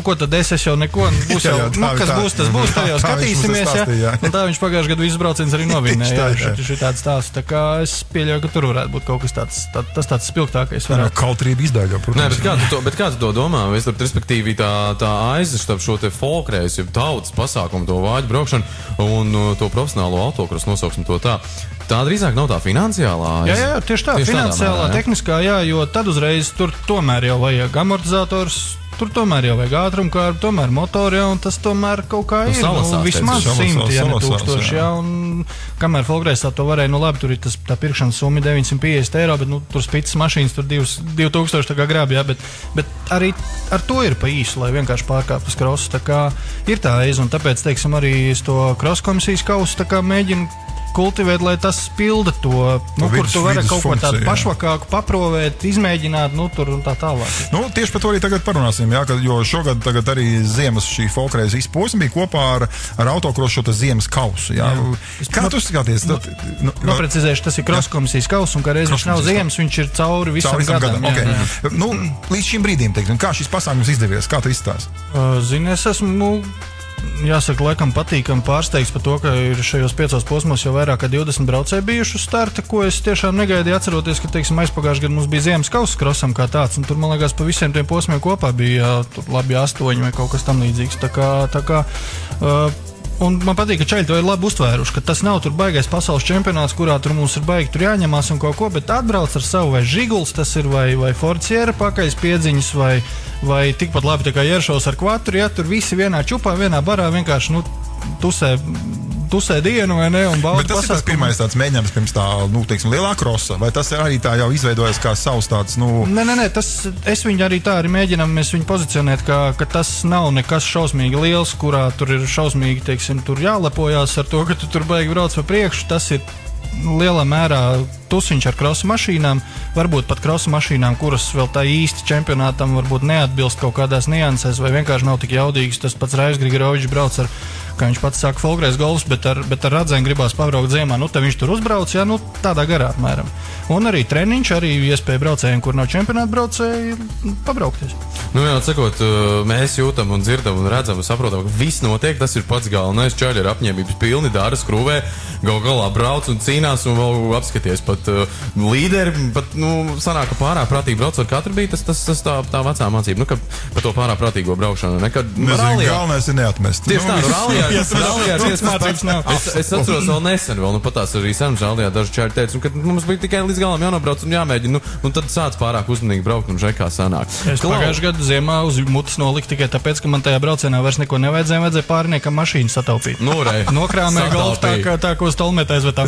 ko tad es jau neko, būs jau, kas būs, tas būs, tā jau skatīsimies, un tā viņš pagājuši gadu visus brauciens arī novinēja, šī tāds stāsts, tā kā es pieļauju, ka tur varētu būt kaut kas tāds spilgtākais. Kautrība izdēļā, protams. Nē, bet kā tu to domā? Respektīvi tā aiza starp šo te folkreisu, jeb tautas pasākumu, to vāģu braukšanu un to profesionālo autokrosu, nosauksim to tā. Tā drīzāk nav tā finansiālā aiza. Jā, tieši tā, finansiālā, tehniskā, jo tad uzreiz tur tomēr jau vajag amortizators, tur tomēr jau vajag ātrumkārbu, tomēr motori, un tas tomēr kaut kā ir. Vismaz 100, ja ne 1000, un kamēr folkreisā to varēja, labi, tur ir tā pirkšanas summa 950 eiro, bet tur spītas mašīnas, tur 2000 tā kā grāb, bet arī ar to ir pa īsu, lai vienkārši pārkāpt uz krosu, tā kā ir tā aiza, un tāpēc, teiksim, arī es to krosu komisijas kausu tā kā mēģinu kultivēt, lai tas pilda to, kur tu vari kaut ko tādu pašvakāku paprovēt, izmēģināt, tur un tā tālāk. Tieši par to arī tagad parunāsim, jo šogad tagad arī ziemas šī folkreiza izposma bija kopā ar autokrosu šo ziemas kausu. Kā tu skaties? Noprecizēšu, tas ir kroskomisijas kausu, un kā reiz viņš nav ziemas, viņš ir cauri visam gadam. Okay. Līdz šim brīdim, teiksim, kā šis pasākums izdevies? Kā tu izstāsti? Zini, es esmu jāsaka, laikam patīkami pārsteigts par to, ka ir šajos 5 posmos jau vairāk kā 20 braucēji bijuši uz starta, ko es tiešām negaidīju, atceroties, ka, teiksim, aizpagājušajā gadā mums bija ziemas kausa krosam kā tāds, un tur, man liekas, pa visiem tiem posmiem kopā bija labi 8 vai kaut kas tam līdzīgs. Un man patīk, ka čaļi to ir labi uztvēruši, ka tas nav tur baigais pasaules čempionāts, kurā tur mums ir baigi tur jāņemās un kaut ko, bet atbrauc ar savu vai Žiguls, tas ir vai Ford Sierra pakaļs piedziņas vai tikpat labi tā kā Jeršovs ar kvatru, tur visi vienā čupā, vienā barā vienkārši, tusē dienu, vai ne, un bauda pasākumu. Bet tas ir tas pirmais tāds mēģinājums pirms tā, teiksim, lielā krosa, vai tas arī tā jau izveidojas kā savs tāds, Nē, es viņu arī tā arī mēģinām, mēs viņu pozicionēt, ka tas nav nekas šausmīgi liels, kurā tur ir šausmīgi, teiksim, tur jālepojās ar to, ka tu tur baigi brauc pa priekšu, tas ir lielā mērā tusiņš ar krosa mašīnām, varbūt pat krosa mašīnām, kuras vēl tā īsti čempionātam varbūt neatbilst kaut kādās niansēs, vai vienkārši nav tik jaudīgs. Tas pats Raivs Grigorovičs brauc ar, kā viņš pats saka, folkreis golfs, bet ar radzēm gribās pabraukt ziemā, tad viņš tur uzbrauc, tādā garā apmēram. Un arī treniņš, arī iespēja braucējiem, kur nav čempionāta braucēji, pabraukties. Sakot, mēs jūtam un dzirdam un redzam un saprotam, ka viss notiek, tas ir pats galvenais, čaļi ir apņēmības pilni, dara, skrūvē, galā brauc un cīnās un vēl apskaties pat līderi, sanāk, ka pārāk prātīgi brauc ar katru bija, tas tā vecā mācība, ka par to pārāk prātīgo braukšanu, galvenais ir neatmest. Tieši tā, rallijā es atceros vēl nesen, patās arī sen rallijā daži čaļi teica, ka mums bija tikai līdz galam jānobrauc un jāmēģina, un tad sāc pārāk uzmanīgi braukt un žekā sanāk. Es pagājušajā gadu ziemā uz mutes noliku tikai tāpēc, ka man tajā braucienā vairs neko vajadzēja pāriniekam mašīnu sataupīt. Nokrāmēja galvu tā, ko uz tolmēt aizvedām.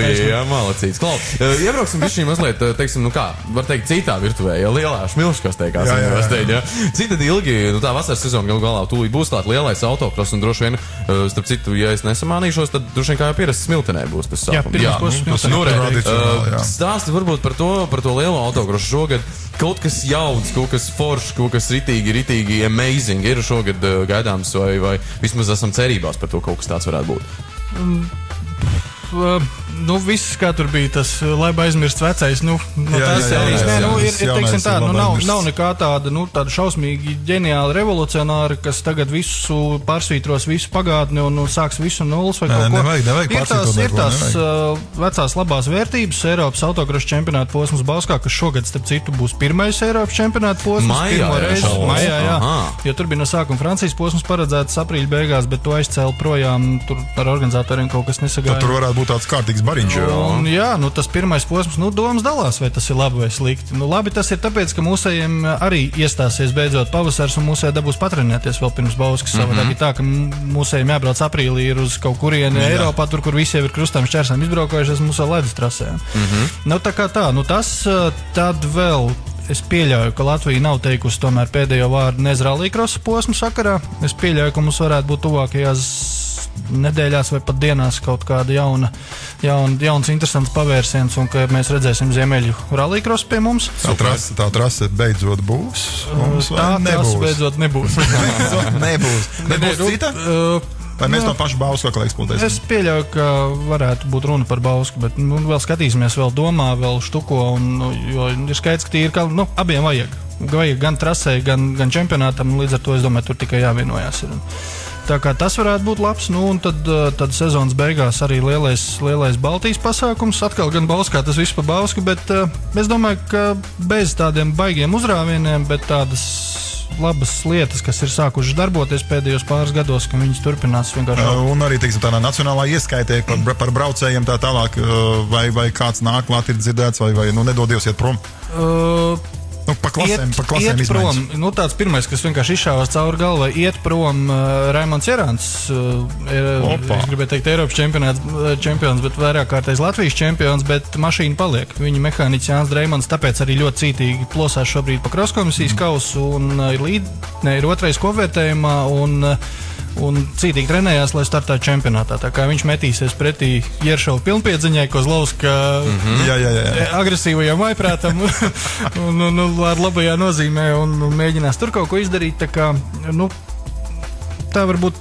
Jā, malacīts. Klau, iebrauksim višķi mazliet, teiksim, var teikt, citā virtuvē, lielā šmilškastē, kā teikt. Cik tad ilgi, tā vasaras sezona galā tūlīt būs tāds lielais autokross, un droši vien, starp citu, ja es nesamānīšos, tad droši vien kā jau pierasts Smiltenē būs tas sākums. Stāsti varbūt par to lielo autokrosu šogad. Kaut kas jauns, kaut kas foršs, kaut kas ritīgi amazing ir šogad gaidāms, vai vismaz esam cerībās par to kaut kas tāds varētu būt? Viss, kā tur bija tas labi aizmirsts vecais, tās sērijas, teiksim tā, nav nekā tāda šausmīgi ģeniāla revolucionāra, kas tagad visu pārsvītros, visu pagātni un sāks visu nulles vai kaut ko. Ir tās vecās labās vērtības, Eiropas autokrosu čempionāta posms Bauskā, kas šogad, starp citu, būs pirmais Eiropas čempionāta posms, pirmo reizi maijā, jo tur bija no sākuma Francijas posms paredzēts aprīļa beigās, bet to aizcēla projām, tur ar organizatoriem kaut kas nesagāja. Tur varētu būt tāds kārtīgs bariņš. Tas pirmais posms, domas dalās, vai tas ir labi vai slikti. Labi tas ir tāpēc, ka mūsējiem arī iestāsies beidzot pavasars un mūsēji dabūs patrenēties vēl pirms Bauskas. Savādāk ir tā, ka mūsējiem jābrauc aprīlī ir uz kaut kurieni Eiropā, tur, kur visi jau ir krustām šķērsām izbraukojušies mūsu ledus trasē. Tā kā tā, tas tad vēl Es pieļauju, ka Latvija nav teikusi tomēr pēdējo vārdu nez rallycrossa posmu sakarā. Es pieļauju, ka mums varētu būt tuvākajās nedēļās vai pat dienās kaut kāda jauns interesants pavērsiens, un ka mēs redzēsim ziemeļu rallycross pie mums. Tā trase beidzot būs? Tā trase beidzot nebūs. Nebūs cita? Vai mēs to pašu Bausku atkal eksploatēsim? Es pieļauju, ka varētu būt runa par Bausku, bet vēl skatīsimies, vēl domā, vēl štuko, jo ir skaidrs, ka tīri, abiem vajag. Vajag gan trasē, gan čempionātam, līdz ar to es domāju, tur tikai jāvienojās. Tā kā tas varētu būt labs, un tad sezonas beigās arī lielais Baltijas pasākums. Atkal gan Bauskā tas viss pa Bausku, bet es domāju, ka bez tādiem baigiem uzrāvieniem, bet tādas labas lietas, kas ir sākušas darboties pēdējos pāris gados, ka viņas turpinās vienkārši. Un arī, teiksim, tādā nacionālā ieskaitē par braucējiem tā tālāk, vai kāds nāk klāt ir dzirdēts, vai nedodies iet prom? Pa klasēm iet prom. Tāds pirmais, kas vienkārši izšāvās cauri galvai, iet prom Raimonds Jerāns. Es gribēju teikt Eiropas čempions, bet vairāk kārtais Latvijas čempions, bet mašīna paliek. Viņa mehāniķis Jānis Dreimonds, tāpēc arī ļoti cītīgi plosās šobrīd pa krosskomisijas kausu un ir otrais kopvērtējumā un cītīgi trenējās, lai startētu čempionātā. Tā kā viņš metīsies pretī Jeršovu pilnpiedziņai, Kozlovska agresīvajam vaiprātam un ar labajā nozīmē un mēģinās tur kaut ko izdarīt. Tā kā, tā varbūt,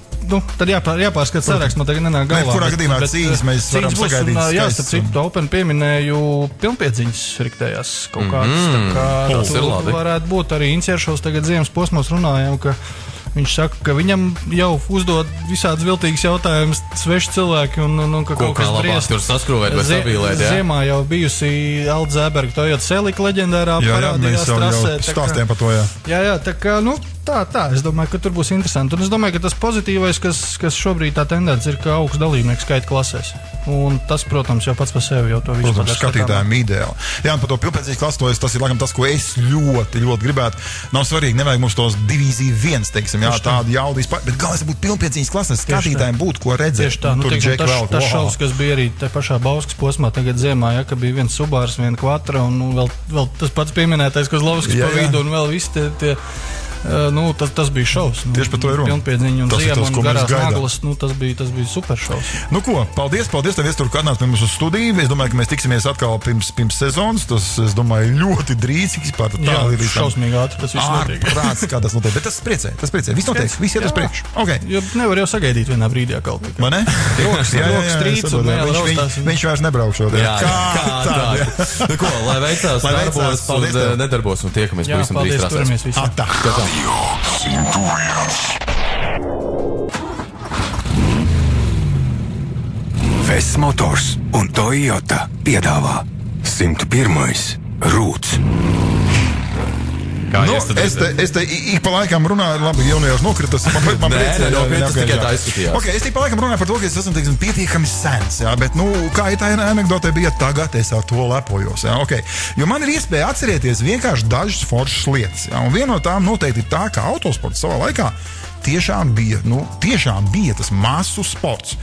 tad jāpārskata saraksts, man tagad nenāk galvā. Kurā gadījumā cīņas mēs varam sagaidīt skaists. Jā, starp citu, Open pieminēju pilnpiedziņas riktējās kaut kādas. Tā kā tas varētu būt arī Ints Jeršovs tagad ziemas posmos runājām, ka viņš saka, ka viņam jau uzdod visādas viltīgas jautājumus sveši cilvēki un ka kaut kas briest. Tur saskrūvēt vai stabilēt, jā? Ziemā jau bijusi Alda Zēberga Toyota Celica leģendārā parādījās trasē. Jā, stāstiem par to, jā. Jā, tā kā, tā. Es domāju, ka tur būs interesanti. Un es domāju, ka tas pozitīvais, kas šobrīd tā tendence ir, ka augsts dalībnieku skaita klasēs. Un tas, protams, jau pats par sevi jau to visu. Protams, skatītājiem ideāli. Jā, un par to pilnpēcīgas klases, tas ir laikam tas, ko es ļoti, ļoti gribētu. Nav svarīgi, nevajag mums tos divīziju 1, teiksim, tādu jaudīs, bet galvenais būtu pilnpēcīgas klases. Skatītājiem būtu, ko redzēt. Tieši tā, tas šaus, kas bija arī te pašā Bauskas posmā tagad ziemā, ka bija viens Subārs, viena Kvatra un vēl tas pats pieminētais Kozlovskis pa vidu un vēl visi tie tas bija šovs. Tieši par to ir runa. Pilnpiedziņa un ziema un garās naglas. Tas bija super šovs. Ko, paldies, tev iestur, ka atnāc pie mums uz studiju. Es domāju, ka mēs tiksimies atkal pirms sezonas. Tas, es domāju, ļoti drīz. Šausmīgi ātri. Tas viss notiek. Prāts, kā tas notiek. Bet tas priecē. Viss notiek. Viss iet uz priekšu. Okay. Jo nevar jau sagaidīt vienā brīdī kaut kā. Man ne? Rokas strīds un vēl raustās. Viņš vairs nebrauk šodien. Kā? Ko, lai veicās darbos un nedarbos un tiekamies pavisam drīz trasēs. Vess Motors un Toyota piedāvā 101. rūts. Es te ik pa laikam runāju, labi, jaunajās nokritas. Man priecē, tas tikai tā izskatījās. Okay, es tik pa laikam runāju par to, ka es esmu pietiekami sens, jā, bet, kā ja tā anekdote bija tagad, es ar to lepojos, jā, okay. Jo man ir iespēja atcerēties vienkārši dažas foršas lietas, jā, un viena no tām noteikti ir tā, ka autosports savā laikā tiešām bija tas masu sports.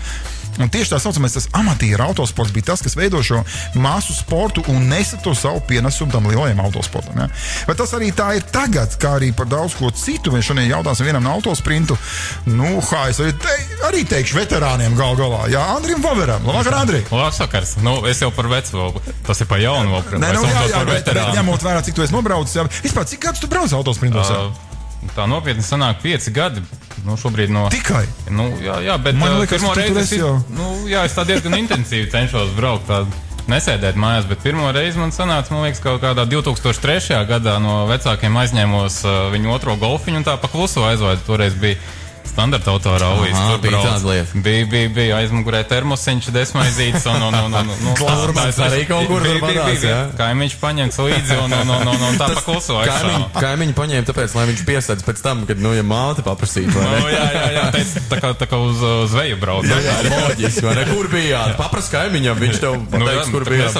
Un tieši tā saucamais tas amatieru autosports bija tas, kas veido šo masu sportu un nesa to savu pienesumu tam lielajam autosportam. Ja? Bet tas arī tā ir tagad, kā arī par daudz ko citu. Mēs šodien jautāsim vienam no autosprintu. Es arī teikšu veterāniem galā. Jā, Andrim Voveram. Labvakar, Andri! Labvakars. Es jau par vecu, tas ir par jaunu. Bet ņemot vērā, cik tu esi nobraucis. Vispār, cik gadus tu brauc autosprintos? Tā nopietni sanāk 5 gadi. Šobrīd Tikai? Jā, bet pirmo reizi es tā diezgan intensīvi cenšos braukt, nesēdēt mājās, bet pirmo reizi man sanāca, man liekas, kaut kādā 2003. gadā no vecākiem aizņēmos viņu otro golfiņu un tā pa klusu aizvāju. Toreiz bija standarta autoraujas. Bija tāda lieta. Bija aizmugurē termosiņš, desmaizītes Klārmēs arī kaut kur tur padās, jā? Kaimiņš paņemts līdzi un tā pa klusu aizsāva. Kaimiņu paņēma tāpēc, lai viņš piesaidz pēc tam, kad, ja māte paprasītu, vai ne? Jā, tā kā uz zveju brauc. Jā, loģiski, vai ne? Kur bijāt? Papras kaimiņam, viņš tev pateiks, kur bijāt.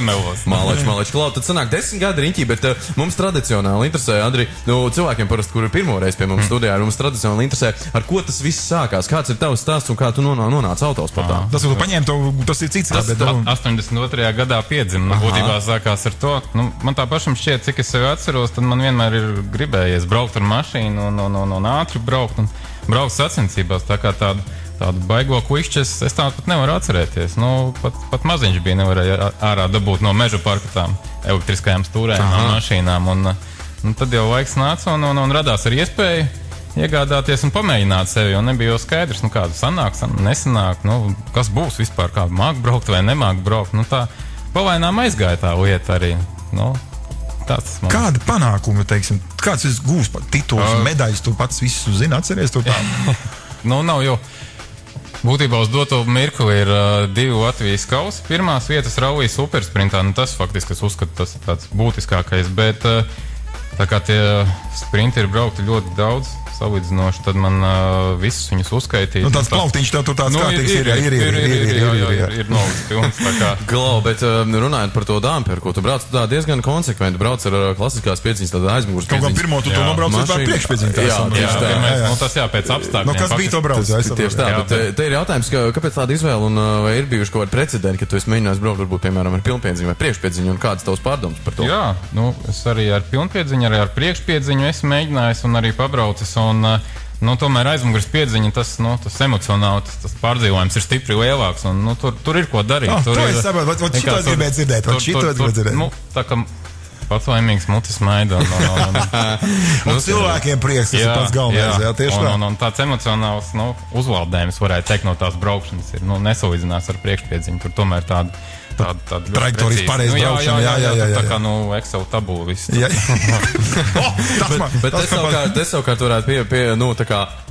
Mālači. Klau, tad sanāk 10 gadi riņķī, bet mums tradicionāli interesē, Andri, cilvēkiem parasti, kuri ir pirmoreiz pie mums studijā, mums tradicionāli interesē, ar ko tas tas viss sākās? Kāds ir tavs stāsts un kā tu nonāci autosportā? Tas, ko tu paņēmi, tas ir cits. 82. gadā piedzimu. Būtībā sākās ar to. Man tā pašam šķiet, cik es sevi atceros, tad man vienmēr ir gribējies braukt ar mašīnu un ātri braukt un braukt sacensībās. Tā kā tādu baigo kuišķi es tā pat nevaru atcerēties. Pat maziņš bija, nevarēja ārā dabūt no meža parka tām elektriskajām stūrējumām mašīnām. Un tad jau laiks nāca un radās ar iespēju iegādāties un pamēģināt sevi, jo nebija jau skaidrs, kāda sanāks, nesanāk, kas būs vispār, kā māk braukt vai nemāk braukt. Tā palainām aizgāja tā lieta arī. Kādi panākumi, teiksim, kāds ir gūs tituls, medaļas, tu pats visu zini, atceries to tā? Nav jau. Būtībā uz doto mirkli ir 2 Latvijas kausi. Pirmās vietas Rallija supersprintā, tas faktiski, es uzskatu, tas ir tāds būtiskākais, bet tā kā tie sprinti ir braukti ļoti daudz, salīdzinoši, tad man visus viņus uzskaitīt. Tāds plauktiņš tev tur tāds kārtīgs ir nolis pilns. Glau, bet runājot par to dāmperu, ko tu brauc, tu tā diezgan konsekventi brauc ar klasiskās piedziņas, tad aizmugurs piedziņas. Kaut kā pirmo tu to nobrauc vispār priekšpiedziņu. Jā, tas pēc apstākļiem. Kas bija to brauc? Tieši tā, bet te ir jautājums, kāpēc tāda izvēle un vai ir bijuši kaut kādi precedenti, ka tu esi mēģinājis braukt varbūt, piemēram, ar pilnpiedziņu vai priekšpiedziņu un kāds tavs pārdoms par to? Jā, es arī ar pilnpiedziņu, arī ar priekšpiedziņu esmu mēģinājis un arī pabraucis. Tomēr aizmugures piedziņa, tas emocionāli, tas pārdzīvojums ir stipri lielāks. Tur ir ko darīt. To es saprotu, šito es gribēju dzirdēt. Tā kā pats laimīgs mutis maida. Un cilvēkiem prieks, tas ir pats galvenais. Jā, tieši tā. Un tāds emocionāls uzvaldējums, varētu teikt, no tās braukšanas ir nesalīdzinās ar priekšpiedziņu. Tur tomēr tāda trajektorijas pareiz braukšana, jā. Tā kā, Excel tabula viss. Bet te savukārt varētu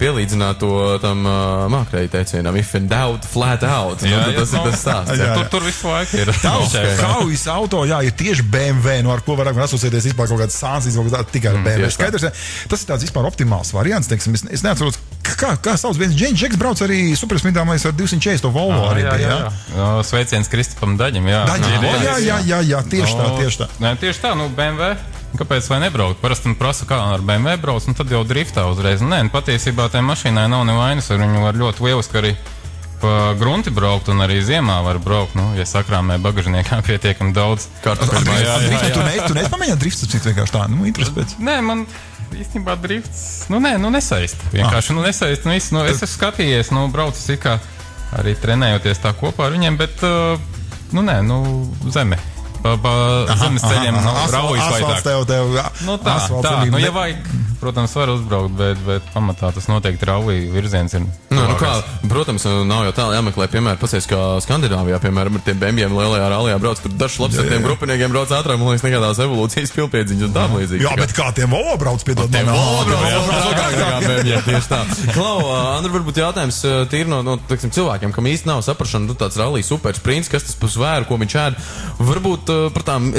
pielīdzināt to tam mākrēju teicienam, if in doubt, flat out. Tas ir tas stāsts. Tur visu laiku ir. Kaujas auto, ir tieši BMW, ar ko varam asociēties vispār kaut kādas sāncīs, tikai ar BMW. Skaidrs, tas ir tāds vispār optimāls variants, teiksim, es neatceros, kā sauc viens Džeks brauc arī supersprintā, mēs ar 240 Volvo arī bija. Sveiciens Kristupam Daļam. Jā, tieši tā. Tieši tā, BMW. Kāpēc vai nebraukt? Parasti man prasa, kā ar BMW brauc, un tad jau driftā uzreiz. Patiesībā tai mašīnai nav nevainas, ar viņu var ļoti lieliski arī pa grunti braukt, un arī ziemā var braukt, ja sakrāmē bagažniekā pietiekami daudz. Tu neesi pamēģināt drifts, tas vienkārši tā, interesi pēc? Nē, man īstenībā drifts, nesaist. Vienkārši, nesaist, visu. Es esmu skatījies, braucis it kā arī trenējoties tā kopā ar viņiem, bet zeme. Pa zemes ceļiem raujas vairāk. Ja vajag, protams, var uzbraukt, bet pamatā tas noteikti rauja virziens ir. Protams, nav jau tālu jāmeklē, piemēram, pasies, kā Skandināvijā, piemēram, ar tiem BMW lielajā rallijā brauc, tur dažs labs ar tiem grupiniekiem brauc ātrāk, man liekas, nekādās evolūcijas pilnpiedziņas un tā līdzīgi. Jā, bet kā tiem Volvo brauc, piedod man. Tieši tā. Klau, Andri, varbūt jautājums tīri no cilvēkiem, kam īsti nav saprašana, tāds rallija supersprints, kas tas pusvēru, ko viņš ēd. Varbūt par tām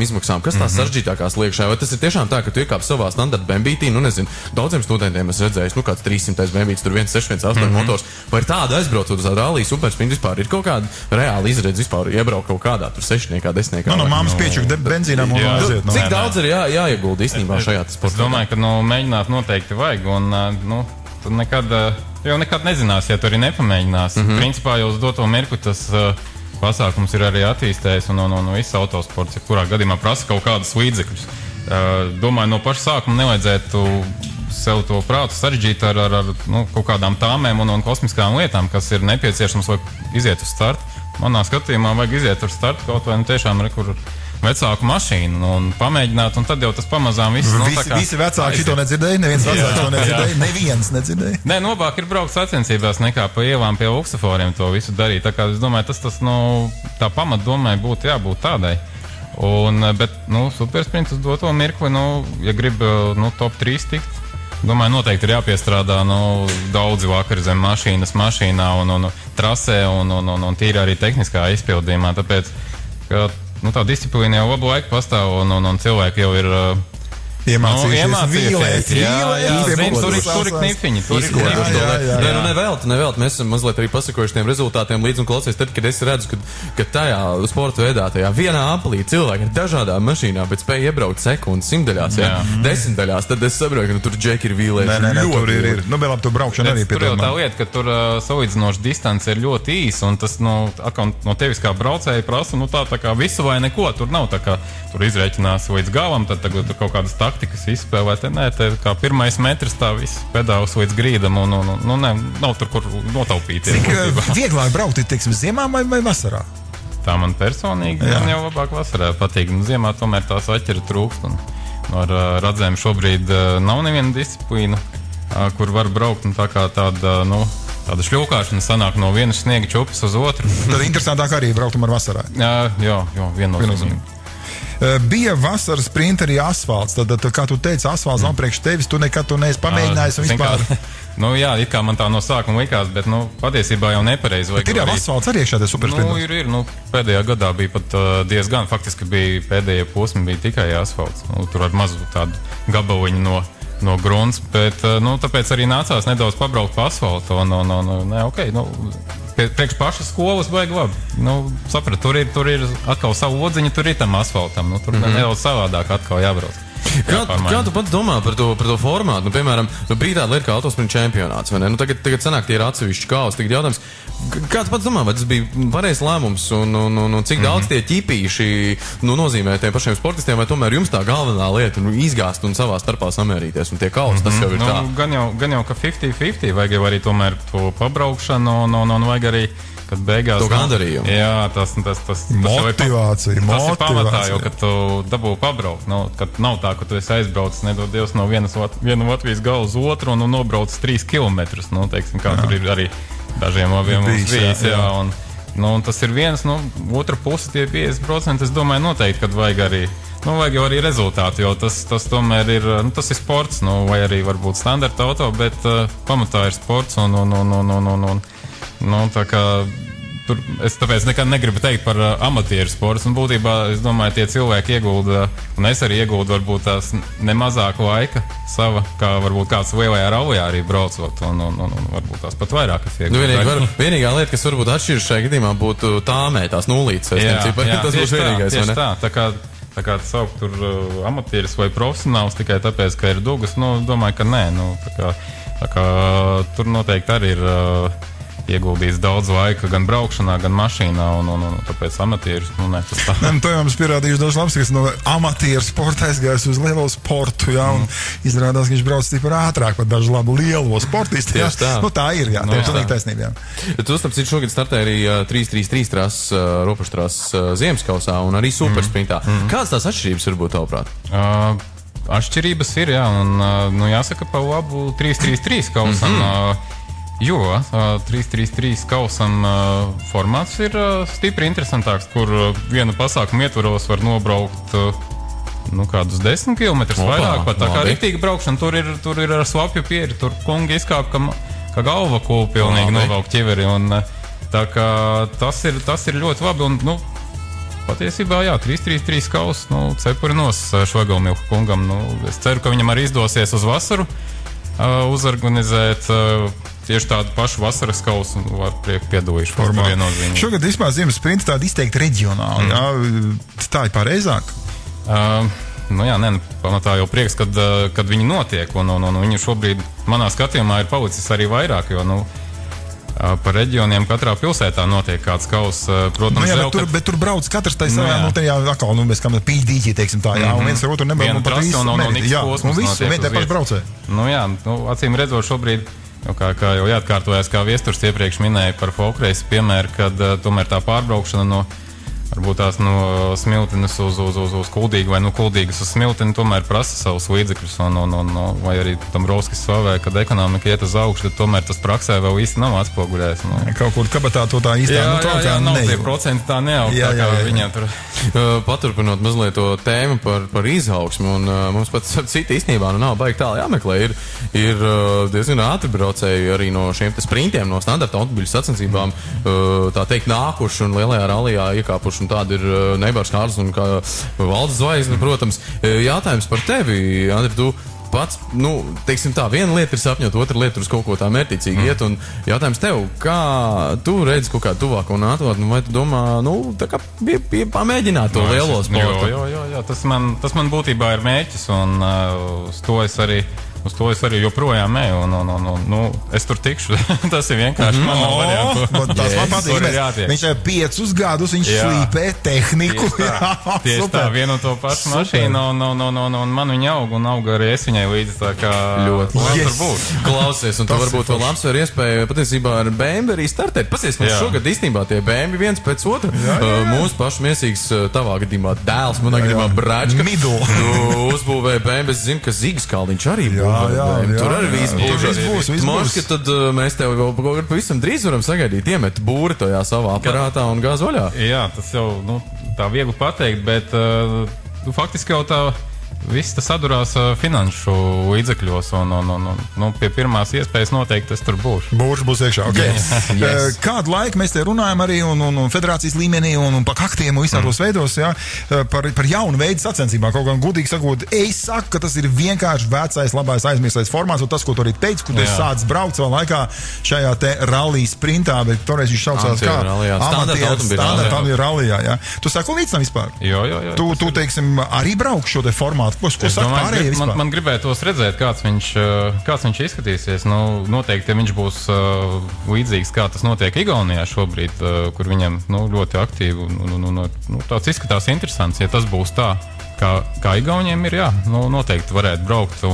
izmaksām, kas tās sarežģītākās liekšā, vai tas ir tiešām tā, ka tu iekāp savā standarta BMW-tī, daudziem studentiem es redzēju, kāds 300 BMW-s, tur 1.618 motors, vai tāda aizbraucot uz rallija supersprintu vispār ir kaut kāda reāla izredze vispār iebraukt kaut kādā tur 6-niekā, 10-niekā. No māmas piečuka benzīnām un aiziet. Cik daudz ir jāiegulda īstenībā šajā sportā? Es domāju, ka mēģināt noteikti vajag, un tad nekad nezinās, ja tu arī nepamēģinās. Principā jau uz doto mirkli tas pasākums ir arī attīstējis, un viss autosports, kurā gadījumā prasa kaut kādas līdzekļus. Domāju, no paša sākuma nevajadzētu sev to prātu sarežģīt ar kaut kādām tāmēm un kosmiskām lietām, kas ir nepieciešams, lai iziet uz startu. Manā skatījumā vajag iziet uz startu kaut vai tiešām vecāku mašīnu un pamēģināt, un tad jau tas pamazām viss. Visi vecāki šito nedzirdēja, neviens vecāks to nedzirdēja, neviens nedzirdēja. Nē, labāk ir braukt sacensībās nekā pa ielām pie luksaforiem to visu darīt. Tā kā es domāju, tā pamatdomai būtu jābūt tādai. Bet supersprints uz doto mirkli, ja grib top 3 tikt, domāju, noteikti ir jāpiestrādā daudzi vakari zem mašīnā un trasē un tīri arī tehniskā izpildījumā, tāpēc, ka tā disciplīna jau labu laiku pastāv un cilvēki jau ir Iemācījušies tur ir knifiņi. Nevēlt, mēs esam mazliet arī pasakojuši tiem rezultātiem līdz un klausies, tad, kad es redzu, ka tajā sporta veidā, tajā vienā aplī cilvēki ar dažādām mašīnām, bet spēja iebraukt sekundes, simtdaļās, desmitdaļās, tad es saprotu, ka tur džeki ir vīlēši. Nē, tur ir. Nu, vēl ap to braukšanu arī pie tur jau tā lieta, ka tur salīdzinoši distance ir ļoti īsa, un tas no tevis kā braucēja prasa, tā kā visu vai neko, tur nav tā kā tur izrēķinās līdz galam, tad tagad tur kaut kādas taktikas izspēlēt, te kā pirmais metrs tā viss pedāls līdz grīdam, nav tur, kur notaupīt. Cik vieglāk braukt, teiksim, ziemā vai vasarā? Tā man personīgi, man jau labāk vasarā patīk, ziemā tomēr tās aķera trūkst, un ar radzēm šobrīd nav neviena disciplīna, kur var braukt, un tā kā tāda šļūkāšana sanāk no vienas sniega čupes uz otru. Tad interesantāk arī brauktum ar vasarā. Jā, viennozīmīgi. Bija vasaras sprinteri asfalts, tad, kā tu teici, asfalts nav priekš tevis, tu nekad to neesi pamēģinājis un vispār. It kā man tā no sākuma likās, bet, patiesībā jau nepareizi. Bet ir jau asfalts arī iekšā, tas supersprintos? Ir. Pēdējā gadā bija pat diezgan, faktiski bija pēdējie posmi, bija tikai asfalts. Tur ar mazu tādu gabaliņu no grunts, bet, tāpēc arī nācās nedaudz pabraukt pa asfaltu. Priekš pašas skolas baigi labi. Saprat, tur ir atkal savu odziņu, tur ir tam asfaltam. Tur nedaudz savādāk atkal jābrauc. Kā tu pats domā par to formātu? Piemēram, bija tāda lieta kā autosprinta čempionāts, vai ne? Tagad sanāk, tie ir atsevišķi kaus. Tagad jautājums, kā tu pats domā, vai tas bija pareizs lēmums un cik daudz tie ķipīši nozīmē tiem pašiem sportistiem, vai tomēr jums tā galvenā lieta izgāzt un savā starpā samērīties un tie kausi, tas jau ir tā? Gan jau, ka 50-50, vajag arī tomēr to pabraukšanu un vajag arī kad beigās to gandarījumu. Jā, tas motivācija. Tas ir pamatā, jo, kad tu dabū pabraukt, kad nav tā, ka tu esi aizbraucis, nedod Dievs, no vienu Latvijas galu uz otru un nobraucis 3 kilometrus, teiksim, kā tur ir arī dažiem labiem mums bijis, un tas ir viens, otra puse tie 50%, es domāju noteikti, kad vajag arī, vajag jau arī rezultātu, jo tas tomēr ir, tas ir sports, vai arī varbūt standarta auto, bet pamatā ir sports tā kā tur, es tāpēc nekad negribu teikt par amatieru sports, un būtībā, es domāju, tie cilvēki iegulda, un es arī ieguldu varbūt tās nemazāk laika sava, kā varbūt kāds lielajā rallijā arī braucot, un varbūt tās pat vairāk, kas iegulda. Vienīgā lieta, kas varbūt atšķiras šajā gadījumā, būtu tāmē, tās nulītes. Tas būs vienīgais, vai ne? Tā kā saukt tur amatieris vai profesionāls tikai tāpēc, ka ir dugas, domāju, ka nē, tā kā tur noteikti arī ir ieguldījis daudz laika gan braukšanā, gan mašīnā, un tāpēc amatieris, tas tā. To jau mums pierādījuši daudz labs, kas no amatieru sporta aizgājis uz lielo sportu, un izrādās, ka viņš brauc stipri ātrāk par dažu labu lielo sportistu. Tā ir, tieši taisnība. Tu, starp citu, šogad startē arī 3-3-3 robežtrases Ziemaskausā un arī supersprintā. Kādas tās atšķirības varbūt tavuprāt? Atšķirības ir, un jāsaka pa labu 3-3-3 kausam. Jo 3-3-3 kausam formāts ir stipri interesantāks, kur vienu pasākumu ietvaros var nobraukt kādus 10 kilometrus vairāk, pat tā kā rītīga braukšana, tur ir ar slapju pieri, tur kungi izkāp, ka galva kūl pilnīgi novelk ķiveri, un tā kā tas ir ļoti labi, un patiesībā, 3-3-3 kaus, cepurinos Švegalmilka kungam, es ceru, ka viņam arī izdosies uz vasaru uzorganizēt tieši tādu pašu vasaras kausu un var prieku piedalīšu. Šogad vispār Ziemas sprints tāda izteikti reģionāli, tā ir pareizāk? Pamatā jau prieks, kad viņi notiek, un viņi šobrīd manā skatījumā ir palicis arī vairāk, jo, par reģioniem katrā pilsētā notiek kāds kaus, protams, bet tur brauc katrs tai savā, atkal, mēs kā pīdīķi, teiksim tā, un viens ar otru nebrauc, un pat visu, un visu, vien te paši braucē. Acīm redzot šobrīd, kā jau jāatkārtojas, kā Viesturs iepriekš minēja par folkreisu piemēru, kad tomēr tā pārbraukšana varbūt tās no Smiltenes uz Kuldīgu vai no Kuldīgas uz Smilteni tomēr prasa savus līdzekļus, vai arī Dombrovskis slavē, kad ekonomika iet uz augšu, tad tomēr tas praksē vēl īsti nav atspoguļējis. Kaut kur kabatā to tā īstā nav tie procenti tā neaug, kā viņiem tur. Paturpinot mazliet to tēmu par izaugsmi, un mums pat cita īstenībā nav baigi tālu jāmeklē, ir diezgan ātri braucēji arī no šiem sprintiem, no standarta automobiļu sacensībām, tā teikt, nākuši un lielajā rallijā iekāpuši jaunieši, un tādi ir Neibārs Kārlis un Valdes Zvaigzne, protams. Jātājums par tevi, Andri, tu pats, teiksim tā, viena lieta ir sapņot, otra lieta ir uz kaut ko tā mērķicīgi iet, un jautājums tev, kā tu redzi kaut kādu tuvāko nākotni, vai tu domā, tā kā pamēģināt to lielo sportu? Jā, tas man būtībā ir mērķis, un uz to es arī joprojām eju, un es tur tikšu. Tas ir vienkārši man nav variantu. Tas man patīk. Viņš 5 gadus, viņš slīpē tehniku. Tieši tā, vienu un to pašu mašīnu, un man viņa aug arī es viņai līdzi, tā kā ļoti labi tur būs. Klausies, un tu varbūt vēl apsver iespēju patiesībā ar BMW arī startēt. Pasies, mums šogad īstenībā tie BMW viens pēc otra. Mūsu pašu miesīgs tavā gadījumā dēls, manā gadījumā Bračka. Uzbūvēja BMW, es zinu, ka Zigas Kalniņš arī būs. Tur arī viss būs. Moška, tad mēs tev vēl kaut kā pavisam drīz varam sagaidīt, iemet būri tajā savā aparātā un gāz vaļā. Jā, tas jau tā viegli pateikt, bet faktiski jau tā viss tas sadurās finanšu līdzekļos, un pie pirmās iespējas noteikti es tur būšu. Būs iekšā, ok. Yes. Kādu laiku mēs te runājam arī un federācijas līmenī un pa kaktiem un visādos veidos, par jaunu veidu sacensībām. Kaut kā gudīgi sakot, es saku, ka tas ir vienkārši vecais, labais aizmirstais formāts, un tas, ko tu arī teici, kur tu esi sācis braukt savā laikā šajā te rallija sprintā, bet toreiz viņš saucās kā amatieru rallijā, jā. Tu sako līdz tam vispār? Jā. Tu teiksim, arī brauk šo te formātu. Ko saka pārējie vispār? Man gribētos redzēt, kāds viņš izskatīsies. Noteikti, ja viņš būs līdzīgs, kā tas notiek Igaunijā šobrīd, kur viņam ļoti aktīvi tāds izskatās interesants. Ja tas būs tā, kā Igauniem ir, noteikti varētu braukt.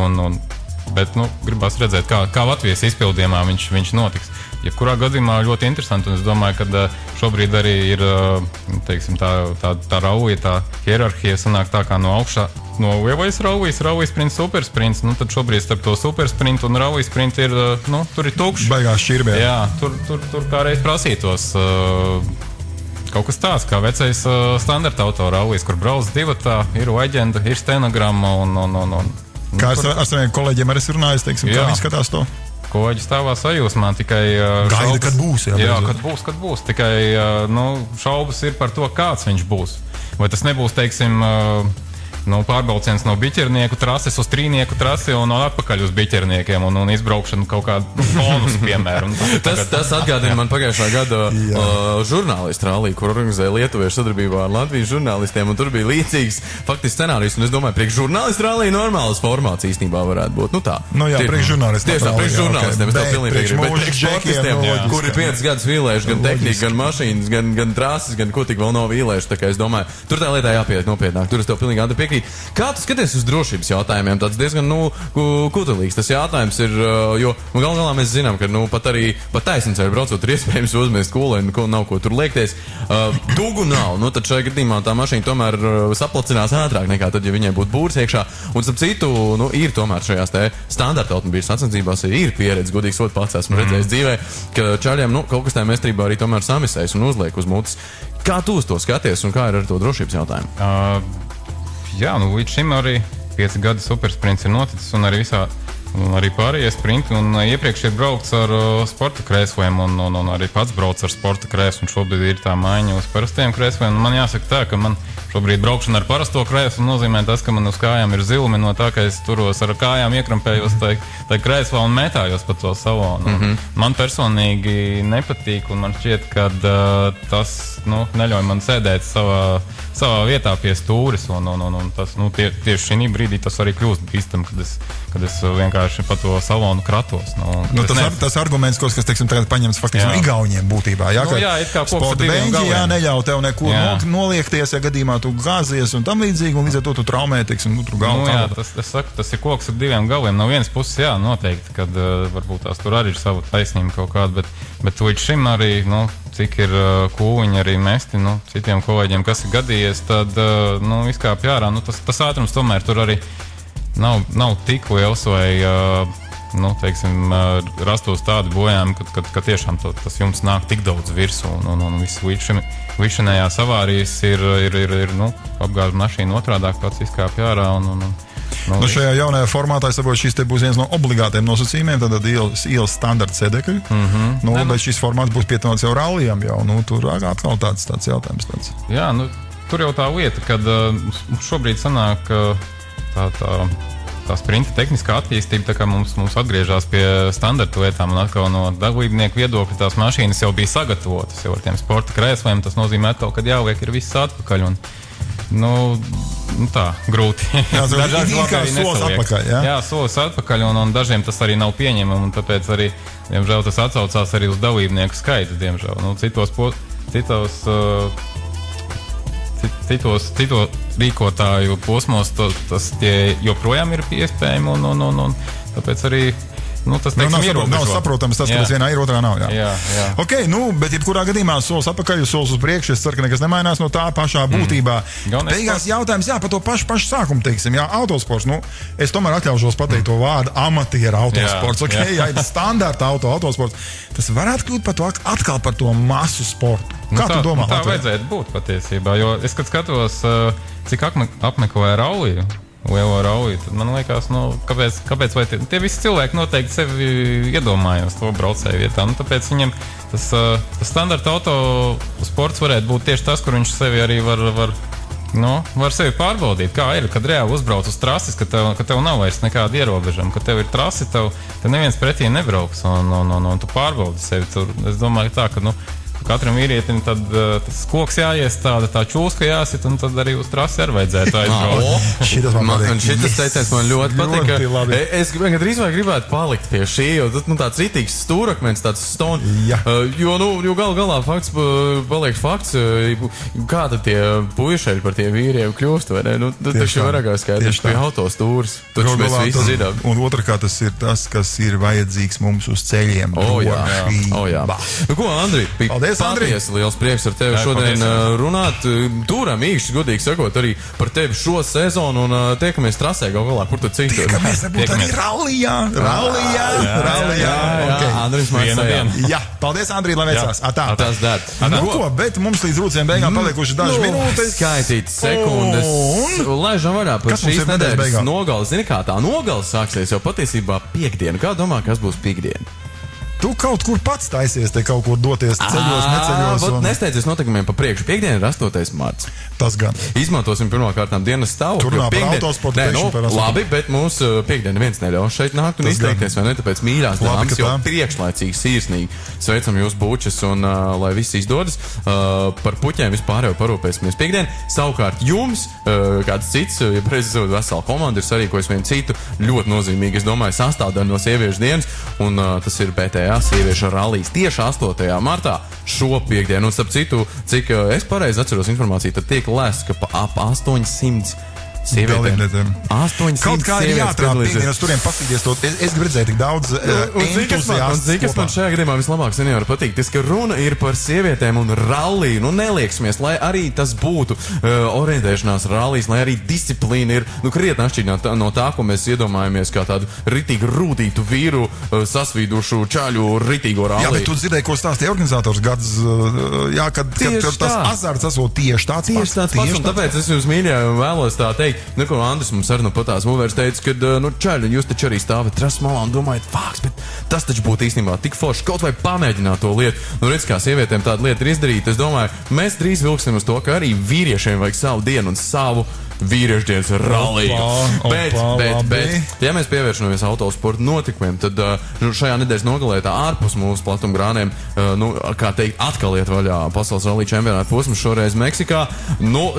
Bet gribās redzēt, kā Latvijas izpildījumā viņš notiks. Jebkurā gadījumā ļoti interesanti, un es domāju, ka šobrīd arī ir teiksim, tā rallija, tā hierarhija sanāk tā kā no augšā, no lielais rallija sprints, supersprints, tad šobrīd starp to supersprintu un rallija sprintu ir, tur ir tukšs. Baigās šķirbē. Jā, tur kā reiz prasītos kaut kas tāds, kā vecais standarta auto rallijas, kur brauc divatā, ir leģenda, ir stenogramma Kā ar saviem kolēģiem arī runājis, teiksim, kā viņi skatās to? Kolēģi stāvā sajūsmā, tikai gaida, kad būs. Kad būs. Tikai šaubas ir par to, kāds viņš būs. Vai tas nebūs, teiksim, pārbrauciens no biķernieku trases uz trīnieku trasi un atpakaļ uz biķerniekiem un izbraukšanu kaut kādu bonus, piemēram. Tas atgādina man pagājušā gada žurnālistu ralliju, kur organizēja lietuviešu sadarbībā ar Latvijas žurnālistiem, un tur bija līdzīgs faktiski scenārijs, un es domāju, priekš žurnālistu rallija normāls formāts īstenībā varētu būt. Priekš žurnālistiem. Tieši tā, priekš žurnālistiem, es tev pilnīgi piekrītu. Bet priekš sportistiem, kuri 5 gadus vīlējuši gan tehniku, gan mašīnas, gan trases, gan ko tik vēl nav vīlējuši, tā kā es domāju, tur tā lietā jāpieiet nopietnāk. Tur es tev pilnīgi piekrītu. Kā tu skaties uz drošības jautājumiem? Tāds diezgan kutelīgs tas jautājums ir, jo galu galā mēs zinām, ka pat taisnceļu braucot ir iespējams uzmest kūlēni, nav ko tur liekties. Dugu nav, tad šajā gadījumā tā mašīna tomēr saplacinās ātrāk nekā tad, ja viņai būtu būrs iekšā. Un starp citu, ir tomēr šajās te standarta automobīļu sacensībās ir pieredze, godīgi sakot, pats esmu redzējis dzīvē, ka čaļiem kaut kas tajā mestrībā arī tomēr samisēs un uzliek uz mutes. Kā tu uz to skaties un kā ir ar to drošības jautājumu? Jā, līdz šim arī 5 gadi supersprints ir noticis, un arī pārējie sprinti, un iepriekš ir braukts ar sporta krēsliem, un arī pats brauc ar sporta krēslu, un šobrīd ir tā maiņa uz parastiem krēsliem. Man jāsaka tā, ka man šobrīd braukšana ar parasto krēslu nozīmē tas, ka man uz kājām ir zilumi no tā, ka es turos ar kājām, iekrampējos tai krēslā un mētājos pa to salonu. Man personīgi nepatīk, un man šķiet, ka tas neļauj man sēdēt savā vietā pie stūres, un tas, tieši šī brīdī tas arī kļūst bīstam, kad es vienkārši pa to salonu kratos. Tas arguments, kas teiksim, tagad paņemts faktiski no Igauniem būtībā, sporta beņģi, neļauj tev neko noliekties, ja gadījumā tu gāzies un tam līdzīgi, un līdz ar to tu traumē, teiksim, tur galvu. Tas ir koks ar 2 galiem. No vienas puses, noteikti, kad varbūt tās tur arī ir sava taisnība kaut kāda, bet līdz šim arī, cik ir kūviņi arī mesti, citiem kolēģiem, kas ir gadījies, tad, izkāpj ārā. Tas ātrums tomēr tur arī nav tik liels, vai, teiksim, rastos tādi bojājumi, ka tiešām tas jums nāk tik daudz virsū, un viss līdzinējās avārijas ir apgāzta mašīna otrādāk, pats izkāpj ārā, un Nu, šajā jaunajā formātā, es saprotu, šis te būs viens no obligātiem nosacījumiem, tad ielas standarta sēdekļi. Bet šis formāts būs pietuvināts jau rallijam jau. Tur atkal tāds jautājums. Jā, tur jau tā lieta, kad šobrīd sanāk tā sprinta tehniskā attīstība, tā kā mums atgriežas pie standarta lietām, un atkal no dalībnieku viedokļa tās mašīnas jau bija sagatavotas jau ar tiem sporta krēsliem. Tas nozīmē atkal, kad jāliek ir viss atpakaļ. Tā, grūti. Solis atpakaļ, jā? Jā, solis atpakaļ, un dažiem tas arī nav pieņemami, un tāpēc arī, diemžēl, tas atsaucās arī uz dalībnieku skaitu, diemžēl. Citos rīkotāju posmos tie joprojām ir iespējami, un tāpēc arī tas nav saprotams, tas, ka tas vienā ir, otrā nav. Jā. Ok, bet jebkurā gadījumā solis atpakaļ, solis uz priekšu, es ceru, ka nekas nemainās no tā pašā būtībā. Beigās jautājums, par to pašu sākumu, teiksim, autosports. Es tomēr atļaušos pateikt to vārdu amatieru autosports, ja ir standarta autosports. Tas varētu kļūt par to atkal par to masu sportu. Kā tu domā? Tā vajadzētu būt patiesībā, jo es, kad skatos, cik apmeklē ralliju, lielo ralliju, tad man liekas, kāpēc vai tie visi cilvēki noteikti sevi iedomājās to braucēju vietā. Tāpēc viņam tas standarta autosports varētu būt tieši tas, kur viņš sevi arī var sevi pārbaudīt. Kā ir, kad reāli uzbrauc uz trases, ka tev nav vairs nekāda ierobežama, ka tev ir trasi, tev neviens pretī nebrauks, un tu pārbaudi sevi tur. Es domāju tā, ka, katram vīrietim tad tas koks jāiestāda, tā čūska jāsit, un tad arī uz trasi arī vajadzētu aizbraukt. Šitas teiciens man ļoti patika. Es gandrīz vai gribētu palikt pie šī, jo tāds ritīgs stūrakmens, tāds stone. Jo galā fakts paliek fakts, kā tad tie puišeļi par tie vīriem kļūst, vai ne? Taču vairākās skaidrs pie autostūras. Taču mēs visi zinām. Un otrkārt tas ir tas, kas ir vajadzīgs mums uz ceļiem. Ko, Andri? Paldies, liels prieks ar tevi šodien runāt. Turam īkšķi, godīgi sakot, arī par tevi šo sezonu, un tiekamies trasē galā, kur tad citur. Tiekamies arī rallijā. Andris Marsējā. Jā, paldies, Andrī, lai veicās. Tas dēļ. Bet mums līdz rūciem beigām palikuši dažas minūtes. Skaitīt sekundes. Laižam varā par šīs nedēļas nogali. Zini, kā tā nogali sāksies jau patiesībā piekdienu. Kā domā, kas būs piekdiena? Tu kaut kur pats taisies, te kaut kur doties ceļos, neceļos. Nesteidzies notikumiem pa priekšu. Piekdiena ir 8. marts. Tas gan. Izmantosim pirmkārtām dienas stāvokli. Turnā par autosportu. Labi, bet mums piekdiena viens neļaus šeit nākt un izteikties, vai ne? Tāpēc mīļās dāmas jau priekšlaicīgi, sirsnīgi sveicam jūs bučas un lai viss izdodas. Par puķiem vispār jau parūpēsimies piekdien. Savukārt jums, kāds cits, ja prezidents vesela komanda ir sarīkojis vienu citu ļoti nozīmīgi, es domāju, sastāvdaļu no sieviešu dienas, un tas ir BTA sieviešu rallijas tieši 8. martā šo piekdienu. Un starp citu, cik es pareizi atceros informāciju, tad tiek lēsts, ka ap 800 sievietēm. 800 kaut kā ir jāatrāp piekdienas turiem pasīties to. Es gribu redzēt tik daudz entuziastu. Kas man šajā gadījumā vislabāk seniori patīk, tas, ka runa ir par sievietēm un ralliju. Nelieksimies, lai arī tas būtu orientēšanās rallijas, lai arī disciplīna ir krietni atšķirīga no tā, ko mēs iedomājamies kā tādu ritīgi rūtītu vīru, sasvīdušu čaļu ritīgo ralliju. Jā, bet tu dzirdēji, ko stāstīja organizators gads, kad tas azarts esot tieši tāds pats. Un tāpēc es jums mīļā vēlos tā teikt, ko Andris mums arī patās mūvērs teica, ka, čaļi, jūs taču arī stāvat trases malā un domājat, fāks, bet tas taču būtu īstenībā tik forši, kaut vai pamēģināt to lietu. Redz, kā sievietēm tāda lieta ir izdarīta, es domāju, mēs drīz vilksim uz to, ka arī vīriešiem vajag savu dienu un savu vīriešu dienas ralliju. Bet, ja mēs pievēršamies autosporta notikumiem, tad šajā nedēļas nogalē tā ārpus mūsu platumgrāniem, kā teikt, atkal iet vaļā pasaules rallija čempionāta posms, šoreiz Meksikā.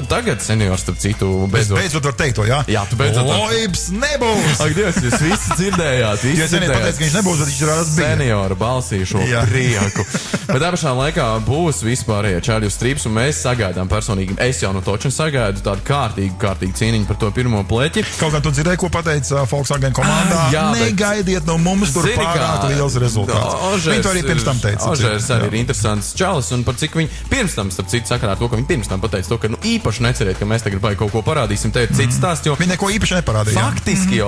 Tagad seniors, starp citu, beidzot var teikt to, jā? Jā, tu beidzot. Loibs nebūs! Ak, Dievs, jūs visi dzirdējāt. Ja seniori pateic, ka viņš nebūs, tad viņš ir rāds bija. Seniori balsī šo prieku. Bet tā pašā laikā būs vispārējie čaļu strīps, un mēs sagaidām personīgi, es jau toču sagaidu tādu kārtīgi cīniņu par to pirmo pleķi. Kaut kā tu dzirdēji, ko pateica Volkswagen komandā? Negaidiet no mums tur pārāk liels rezultāts. Viņi to arī pirms tam teica. Ožērs arī ir interesants čalis, un par cik viņi pirms tam, starp citu, sakarā to, ka viņi pirms tam pateica to, ka īpaši neceriet, ka mēs tagad vai kaut ko parādīsim, te ir cits stāsts, jo viņi neko īpaši neparādīja.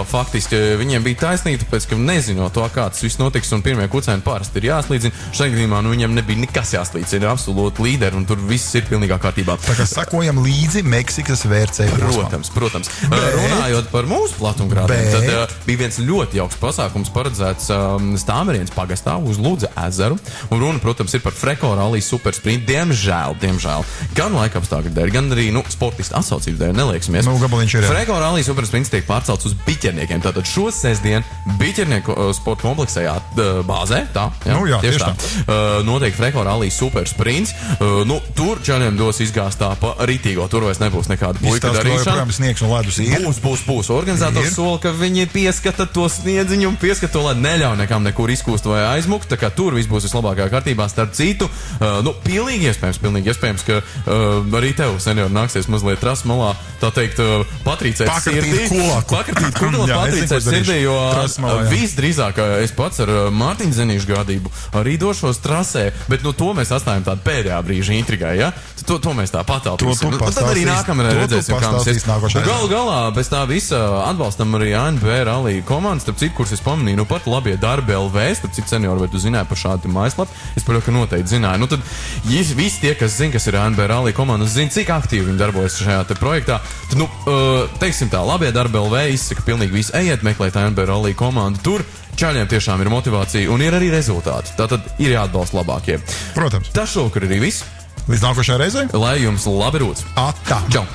Faktiski viņiem bija taisnība, tāpēc, ka nezinot to, kā tas viss notiks, un pirmie kucēni parasti ir jāslīdzina. Šajā gadījumā viņiem nebija nekas jāslīdzina, ir absolūti līderi, un tur viss ir pilnīgā kārtībā. Tā kā sakojam līdzi Meksikas VRC. Protams. Runājot par mūsu platumgrādiem, tad bija viens ļoti jauks pasākums paredzēts Stāmerienes pagastā uz Ludza ezeru. Un runa, protams, ir par Freko rallija supersprintu. Diemžēl, gan laikapstākļu dēļ, gan arī sportistu atsaucības dēļ, neliksimies. Freko rallija supersprints tiek pārcelts uz Biķerniekiem. Tātad šo sestdienu Biķernieku sporta kompleksējā bāzē, tieši tā. Notiek Freko rallija supersprints. Tur čaļiem dos izgāstā pa ritīgo. Tur vairs nebūs nekāda puika darīšana. Būs. Organizators sola, ka viņi pieskata to sniedziņu un pieskata to, lai neļauj nekam nekur izkūst vai aizmukt. Tā kā tur viss būs vislabākajā kārtībā. Starp citu, pilnīgi iespējams, ka arī tev, seniori, nāksies mazliet rasmalā, tā teikt, patrīcēt sirdī. Pakratīt kugla, patrīcēt sirdī, jo visdrīzāk es pats ar Mārtiņu Zenīšu gādību arī došos trasē, bet to mēs atstājam tādu pēdējā brīža intrigai, ja? To mēs tā patālpīsim. Tad arī nākamreiz redzēsim, kā mums ies. Galu galā, bez tā visa atbalstam arī ANB rallija komandas, starp citu, kuras es pamanīju, pat labie darbi LV, starp citu seniori, vai tu zināji par šādu mājaslapu? Es par ka noteikti zināju. Tad visi tie, kas zina, kas ir ANB rallija komanda, zina, cik aktīvi viņi darbojas šajā te projektā. Tad, teiksim tā, labie darbi LV izsaka pilnīgi visu. Ejiet meklēt ANB rallija komandu. Tur čaļiem tiešām ir motivācija un ir arī rezultāti. Tātad ir jāatbalsta labākie. Protams. Tas šovakar arī viss. Līdz nākošajai reizei. Lai jums labi rūts. Atā. Čau.